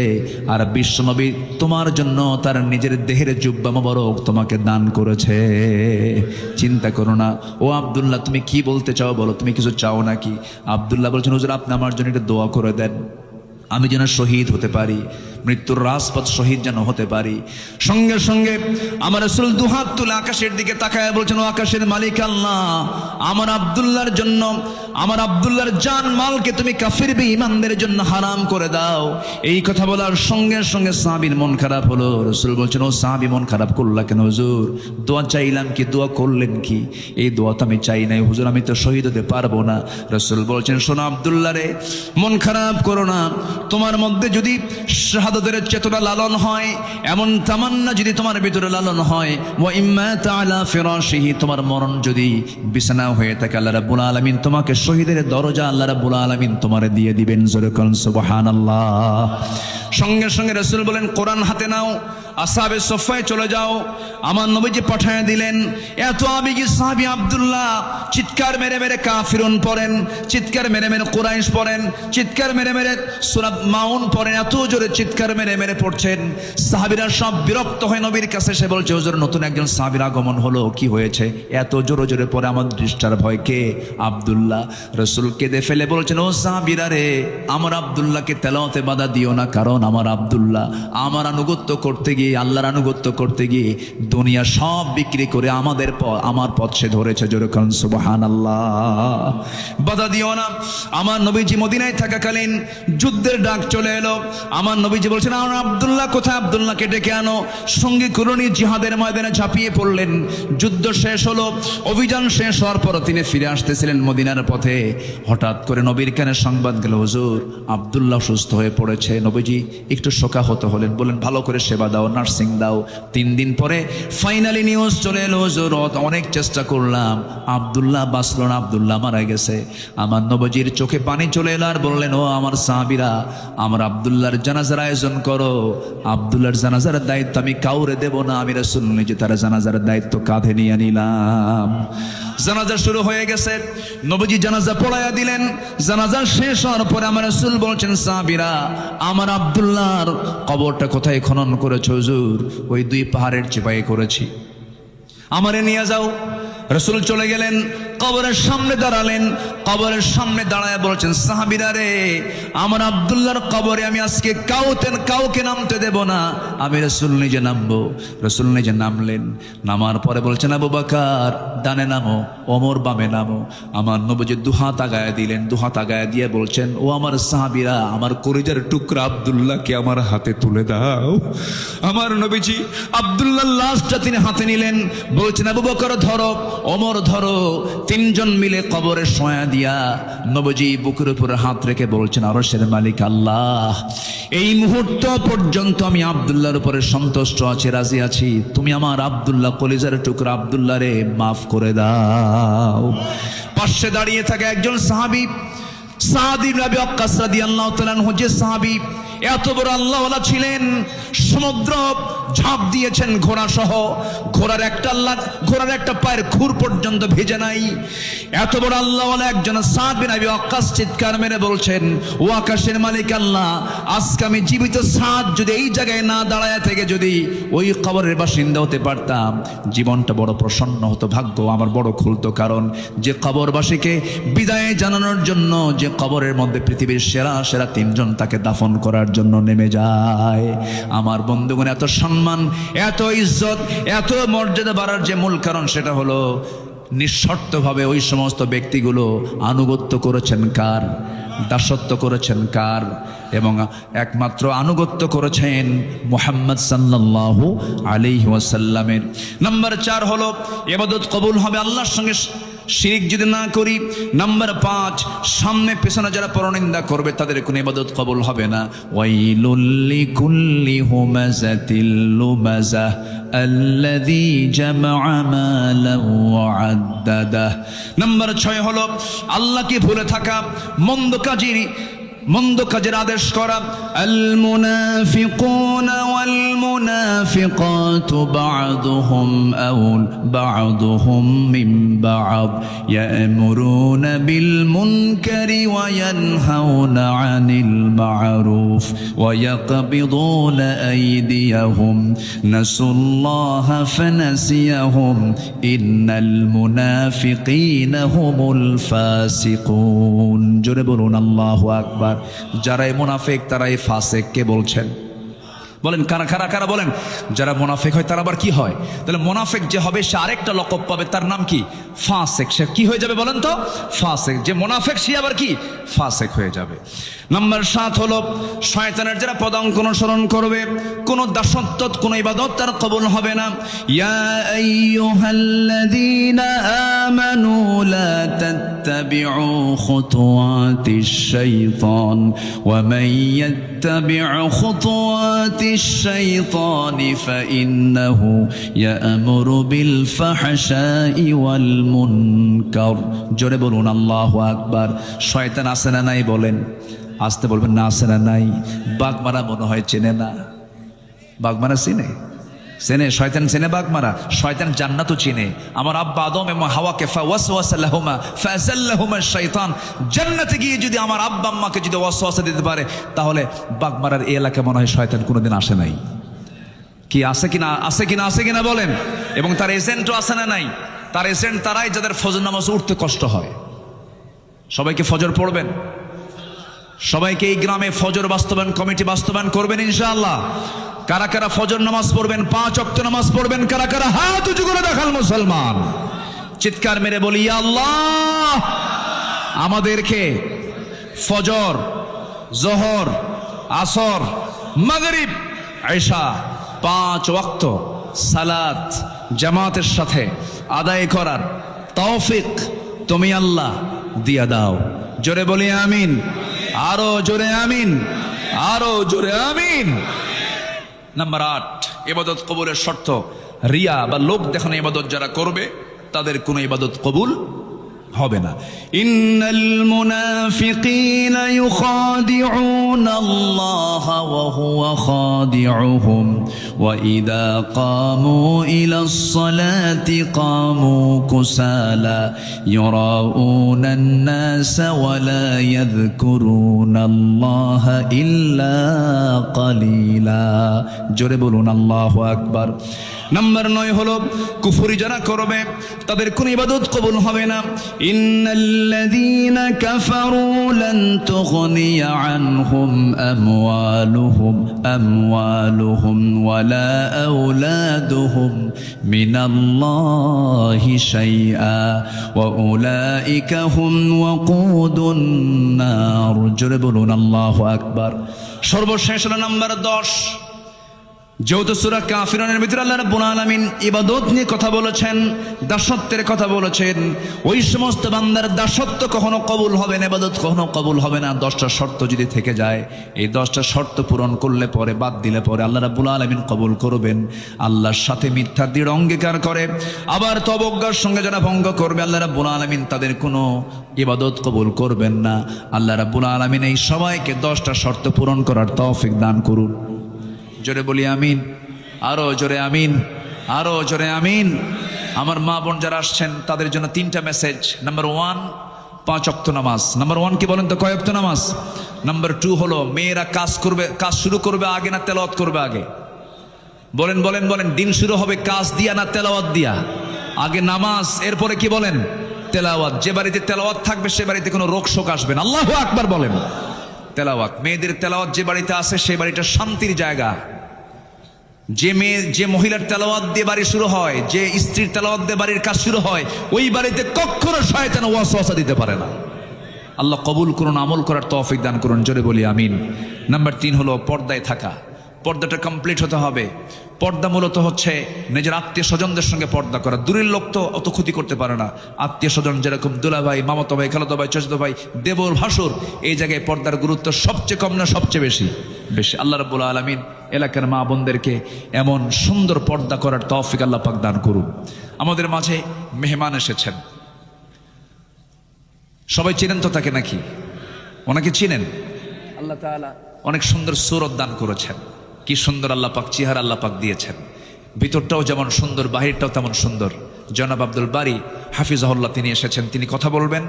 আর বিশ্বনবী তোমার জন্য তার নিজের দেহের জুব্বা মোবারক তোমাকে দান করেছে, চিন্তা করো না। ও আব্দুল্লাহ, তুমি কি বলতে চাও বলো, তুমি কিছু চাও নাকি? আব্দুল্লাহ বলছেন, হুজুর আপনি আমার জন্য একটা দোয়া করে দেন, আমি যেন শহীদ হতে পারি, মৃত্যুর রাজপথ শহীদ যেন হতে পারি। সঙ্গে সঙ্গে আমার রাসূল দুহাত তুলে আকাশের দিকে তাকায় বলছেন, ও আকাশের মালিক আল্লাহ, আমার আব্দুল্লাহর জন্য, আমার আব্দুল্লাহর জান মালকে তুমি কাফির বেঈমানদের জন্য হারাম করে দাও। এই কথা বলার সঙ্গে সঙ্গে সাহাবীর মন খারাপ হলো। রাসূল বলছেন, ও সাহাবী মন খারাপ করলা কেন হুজুর? দোয়া চাইলাম কি, দোয়া করলেন কি? এই দোয়া তো আমি চাই নাই হুজুর, আমি তো শহীদ হতে পারবো না। রাসূল বলছেন, শোনো আব্দুল্লাহ রে, মন খারাপ করো না, তোমার মধ্যে যদি শাহাদাতের চেতনা লালন হয়, এমন তামান্না যদি তোমার ভিতরে লালন হয়, ওয়া ইম্মা তাআলা ফিরাশিহি, তোমার মরণ যদি বিছানা হয়ে থাকে, আল্লাহ রাব্বুল আলামিন তোমাকে শহীদের দরজা আল্লাহ রাব্বুল আলামিন তোমারে দিয়ে দিবেন। জোরে কোন সুবহানাল্লাহ। সঙ্গে সঙ্গে রাসূল বলেন, কোরআন হাতে নাও, আসহাবে সফায় চলে যাও। আমার নবীজি পাঠিয়ে দিলেন। এত আবেগী সাহাবী আব্দুল্লাহ চিৎকার মেরে মেরে কাফিরুন পড়েন, চিৎকার মেরে মেরে কুরাইশ পড়েন, চিৎকার মেরে মেরে সূরা মাউন পড়েন, এত জোরে চিৎকার মেরে মেরে পড়ছেন। সাহাবীরা সব বিরক্ত হয়ে নবীর কাছে এসে বলছে, হুজুর নতুন একজন সাহাবীর আগমন হলো, কি হয়েছে? এত জোরে জোরে পড়ে আমার দৃষ্টার ভয়। কে? আব্দুল্লাহ। রাসূল কেঁদে ফেলে বলছেন, ও সাহাবীরা রে, আমার আব্দুল্লাহকে তেলাওয়াতে বাধা দিও না, কারণ আমার আব্দুল্লাহ আমার আনুগত্য করতে গিয়ে, আল্লাহর আনুগত্য করতে গিয়ে দুনিয়া সব বিক্রি করে আমার পথ সে ধরেছে। জোরে কোন সুবহানাল্লাহ। বাধা দিও না। আমার নবীজি মদিনায় থাকাকালীন যুদ্ধের ডাক চলে এলো। আমার নবীজি বলছেন, আমার আব্দুল্লাহ কোথায়? আব্দুল্লাহকে ডেকে আনো। সঙ্গী কুরনি জিহাদের ময়দানে ঝাঁপিয়ে পড়লেন। যুদ্ধ শেষ হলো, অভিযান শেষ হওয়ার পর তিনি ফিরে আসতেছিলেন মদিনার পথে। হঠাৎ করে নবীর কানে সংবাদ গেল, হুজুর আব্দুল্লাহ সুস্থ হয়ে পড়েছে। নবীজি একটু শোকাহত হলেন, বললেন ভালো করে সেবা দাও, নার্সিং দাও। 3 দিন পরে ফাইনালি নিউজ চলে এলো, হুজুর অনেক চেষ্টা করলাম, আব্দুল্লাহ বাঁচল না, আব্দুল্লাহ মারা গেছে। আমার নবীজির চোখে পানি চলে এলো, আর বললেন, ও আমার সাহাবীরা, আমার আব্দুল্লাহর জানাজার আয়োজন করো। আব্দুল্লাহর জানাজার দায়িত্ব আমি কাউরে দেব না, আমি রাসূল নিজে তার জানাজার দায়িত্ব কাঁধে নিয়ে নিলাম। জানাজা শুরু হয়ে গেছে, নবীজি জানাজা পড়াইয়া দিলেন। জানাজা শেষ হওয়ার পরে আমার রাসূল বলছেন, সাহাবীরা, আমার আব্দুল্লাহর কবরটা কোথায় খনন করেছো হুজুর? ওই 2 পাহাড়ের চিপায় করেছি, আমারে নিয়ে যাও। রাসূল চলে গেলেন, কবরের সামনে দাঁড়ালেন। কবরের সামনে দাঁড়ায় বলছেন, সাহাবীরা রে, আমার আব্দুল্লাহর কবরে আমি আজকে কাউকে নামতে দেব না, আমি রাসূল নিজে নামবো। রাসূল নিজে নামলেন। নামার পরে বলছেন, আবু বকর ডানে নামো, ওমর বামে নামো। আমার নবীজি দুহাত আগায় দিলেন। দুহাত আগায় দিয়ে বলছেন, ও আমার সাহাবীরা, আমার কলিজার টুকরা আব্দুল্লাহকে আমার হাতে তুলে দাও। আমার নবীজি আব্দুল্লাহর লাশটা তিনি হাতে নিলেন। বলছেন, আবু বকর ধরো, ওমর ধরো। তিনজন মিলে কবরে শোয়া দিয়া নবীজি বুকের উপরে হাত রেখে বলছেন, আরশের মালিক আল্লাহ, এই মুহূর্ত পর্যন্ত আমি আব্দুল্লাহর উপরে সন্তুষ্ট আছি, রাজি আছি। তুমি আমার আব্দুল্লাহ, কলিজার টুকরা আব্দুল্লাহ রে মাফ করে দাও। পাশে দাঁড়িয়ে থাকে একজন সাহাবী, সাদ ইবনে আবি ওয়াক্কাস রাদিয়াল্লাহু তাআলা আনহু, যে সাহাবী এত বড় আল্লাহওয়ালা ছিলেন, সমুদ্র ঝাঁপ দিয়েছেন ঘোড়া সহ, ঘোড়ার একটা পায়ের খুর পর্যন্ত ভেজে নাই। এত বড় আল্লাহওয়ালা একজন সাদ বিন আবি ওয়াক্কাস চিৎকার মেরে বলছেন, ও আকাশের মালিক আল্লাহ, আজকে আমি জীবিত সাদ যদি এই জায়গায় না দাঁড়ায় থেকে যদি ওই কবরের বাসিন্দা হতে পারতাম, জীবনটা বড় প্রসন্ন হতো, ভাগ্য আমার বড় খুলতো। কারণ যে কবরবাসীকে বিদায় জানানোর জন্য যে কবরের মধ্যে পৃথিবীর সেরা সেরা তিনজন তাকে দাফন করার জন্য নেমে যায়। আমার বন্ধুগণ, এত সম্মান, এত ইজ্জত, এত মর্যাদা বাড়ার যে মূল কারণ, সেটা হলো নিঃশর্তভাবে ওই সমস্ত ব্যক্তিগুলো আনুগত্য করেছেন কার? দাসত্ব করেছেন কার? এবং একমাত্র আনুগত্য করেছেন মুহাম্মদ সাল্লাল্লাহু আলাইহি ওয়াসাল্লামের। নাম্বার 4 হলো ইবাদত কবুল হবে আল্লাহর সঙ্গে শিরিক যদি না করি। নাম্বার 5, সামনে পেছনে যারা পরনিন্দা করবে তাদের কোনো ইবাদত কবুল হবে না। ওয়াইলুল লিকুল্লি হুমাযাতিল লুমাযাহ আল্লাযী জামা'a মালান ওয়া আদ্দাদাহ। নাম্বার 6 হলো আল্লাহকে ভুলে থাকা, মন্দ কাজের আদেশ করা। আল মুনাফিকুনা ওয়াল মুনাফিকাতু বা'দুহুম মিন বা'দ ইয়া'মুরুনা বিল মুনকারি ওয়া ইয়ানহাউনা আনিল মা'রুফ ওয়া ইয়াকবিদুনা আইদিয়াহুম নাসুল্লাহা ফানাসিয়াহুম ইন্নাল মুনাফিকিনা হুমুল ফাসিকুন। জোরে বলুন আল্লাহু আকবার। যারাই মুনাফিক তারাই ফাসিক। কে বলছেন? বলেন কারা বলেন। যারা মুনাফিক হয় তারা আবার কি হয়? তাহলে মুনাফিক যে হবে সে আরেকটা লকব পাবে, তার নাম কি? ফাসিক। সে কি হয়ে যাবে বলেন তো? ফাসিক। যে মুনাফিক সে আবার কি? ফাসিক হয়ে যাবে। নাম্বার 7 হলো শয়তানের যারা পদাঙ্ক অনুসরণ করবে, কোন দাসত্ব কোন ইবাদত তার কবুল হবে না। ইয়া আইয়ুহাল্লাযীনা আমানু লা তাত্তাবিউ খুতুওয়াতিশ শাইতান ওয়া মান ইয়াত্তাবিউ খুতুওয়াতিশ শাইতানি ফাইন্নাহু ইয়া'মুরু বিল ফাহশাই ওয়াল মুনকার। জোরে বলুন আল্লাহু আকবার। শয়তান আছে না নাই বলেন? আসতে বলবেন না, আছে না নাই? বাগমারা মনে হয় চেনে না। বাগমারা চেনে? শয়তান চেনে বাগমারা? শয়তান জান্নাতও চিনে। আমার আব্বা আদম এবং হাওয়াকে ফাওয়াসওয়াসা লাহুমা ফাযাল্লাহুমা শাইতান। জান্নাতে গিয়ে যদি আমার আব্বা আম্মাকে যদি ওয়াসওয়াসা দিতে পারে, তাহলে বাগমারার এই এলাকায় মনে হয় শয়তান কোনোদিন আসে নাই। কি আছে কিনা বলেন? এবং তার এজেন্টও আছে না নাই? তার এজেন্ট তারাই যাদের ফজর নামাজ উঠতে কষ্ট হয়। সবাইকে ফজর পড়বেন? সবাইকে এই গ্রামে ফজর বাস্তবায়ন কমিটি বাস্তবায়ন করবেন ইনশাআল্লাহ। কারা ফজর নামাজ পড়বেন, 5 ওয়াক্ত নামাজ পড়বেন? কারা হাত উঁচু করে দেখাল মুসলমান। চিৎকার মেরে বলি, ইয়া আল্লাহ, আমাদেরকে ফজর, জোহর, আসর, মাগরিব, ইশা 5 ওয়াক্ত সালাত জামাতের সাথে আদায় করার তৌফিক তুমি আল্লাহ দিয়া দাও। জোরে বলি আমিন। আরো জোরে আমিন, আরো জোরে আমিন। নাম্বার 8, ইবাদত কবুলের শর্ত রিয়া বা লোক দেখানো ইবাদত যারা করবে তাদের কোনো ইবাদত কবুল হবে না। ইন্নাল মুনাফিকিনা ইউখাদিউনা আল্লাহ ওয়া হুয়া খাদিউহুম وإذا قاموا إلى الصلاة قاموا كسالى يراءون الناس ولا يذكرون الله إلا قليلا জোরে বলুন আল্লাহু আকবার। নাম্বার 9 হলো কুফরি যারা করবে তাদের কোনো ইবাদত কবুল হবে না। ইন্নাল্লাযীনা কাফারু লান তুগনিয়া আনহুম আমওয়ালুহুম ওয়ালা আওলাদুহুম মিনাল্লাহি শাইআ ওয়া উলাইকা হুম ওয়াকুদুন নার। জোরে বলুন আল্লাহু আকবার। সর্বশেষ হলো নাম্বার 10, যেহেতু সূরা কাফিরুনের ভিতরে আল্লাহ রাব্বুল আলামিন ইবাদত নিয়ে কথা বলেছেন, দাসত্বের কথা বলেছেন, ওই সমস্ত বান্দার দাসত্ব কখনো কবুল হবে না, ইবাদত কখনো কবুল হবে না। 10টা শর্ত যদি থেকে যায়, এই 10টা শর্ত পূরণ করলে পরে, বাদ দিলে পরে আল্লাহ রাব্বুল আলামিন কবুল করবেন। আল্লাহর সাথে মিথ্যা দৃঢ় অঙ্গীকার করে আবার তবজ্ঞার সঙ্গে যারা ভঙ্গ করবে, আল্লাহ রাব্বুল আলামিন তাদের কোনো ইবাদত কবুল করবেন না। আল্লাহ রাব্বুল আলামিন এই সবাইকে 10টা শর্ত পূরণ করার তৌফিক দান করুন। জোরে বলি আমিন, আরো জোরে আমিন, আরো জোরে আমিন। আমার মা বোন যারা আসছেন তাদের জন্য 3টা মেসেজ। নাম্বার 1, 5 ওয়াক্ত নামাজ। নাম্বার 1 কি বলেন তো, কয় ওয়াক্ত নামাজ? নাম্বার 2 হলো মেয়েরা কাজ শুরু করবে আগে না তেলাওয়াত করবে আগে? বলেন বলেন বলেন, দিন শুরু হবে কাজ দিয়া না তেলাওয়াত দিয়া? আগে নামাজ, এরপরে কি বলেন? তেলাওয়াত। যে বাড়িতে তেলাওয়াত থাকবে সে বাড়িতে কোনো রোগ শোক আসবে না। আল্লাহু আকবার বলেন। তেলাওয়াত, মেয়েদের তেলাওয়াত যে বাড়িতে আছে সেই বাড়িটা শান্তির জায়গা। যে মহিলার তেলাওয়াত দিয়ে বাড়ি শুরু হয়, যে স্ত্রীর তেলাওয়াত দিয়ে বাড়ির কাজ শুরু হয়, ওই বাড়িতে কখনো শয়তান ওয়াসওয়াসা দিতে পারে না। আল্লাহ কবুল করুন, আমল করার তৌফিক দান করুন। জোরে বলি আমিন। নাম্বার 3 হলো পর্দায় থাকা। পর্দাটা কমপ্লিট হতে হবে। পর্দা মূলত হচ্ছে নিজের আত্মীয় স্বজনদের সঙ্গে পর্দা করা। দূরের লোক তো অত ক্ষতি করতে পারে না, আত্মীয় স্বজন যেরকম দুলা ভাই, মামাতো ভাই, খালাতো ভাই, চাচাতো ভাই, দেবর, ভাসুর, এই জায়গায় পর্দার গুরুত্ব সবচেয়ে কম না সবচেয়ে বেশি? বেশি। আল্লাহ রাব্বুল আলামিন এলাকার মা বোনদেরকে এমন সুন্দর পর্দা করার তৌফিক আল্লাহ পাক দান করুন। আমাদের মাঝে মেহমান এসেছেন, সবাই চিনেন তো তাকে নাকি? ওনাকে চিনেন? আল্লাহ তাআলা অনেক সুন্দর সূরত দান করেছেন। কি সুন্দর আল্লাহ পাক চেহারা আল্লাহ পাক দিয়েছেন। ভিতরটাও যেমন সুন্দর, বাহিরটাও তেমন সুন্দর। জনাব আব্দুল বারী হাফিজাহুল্লাহ তিনি এসেছেন, তিনি কথা বলবেন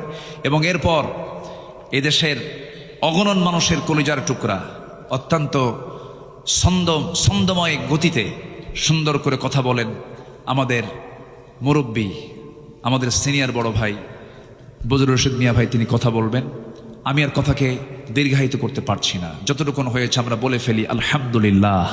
এবং এরপর এদেশের অগণন মানুষের কলিজার টুকরা অত্যন্ত ছন্দময় গতিতে সুন্দর করে কথা বলেন আমাদের মুরব্বী, আমাদের সিনিয়র বড় ভাই বজরুল রশিদ মিয়া ভাই, তিনি কথা বলবেন। আমি আর কথাকে দীর্ঘায়িত করতে পারছি না, যতটুকু হয়েছে আমরা বলে ফেলি আলহামদুলিল্লাহ।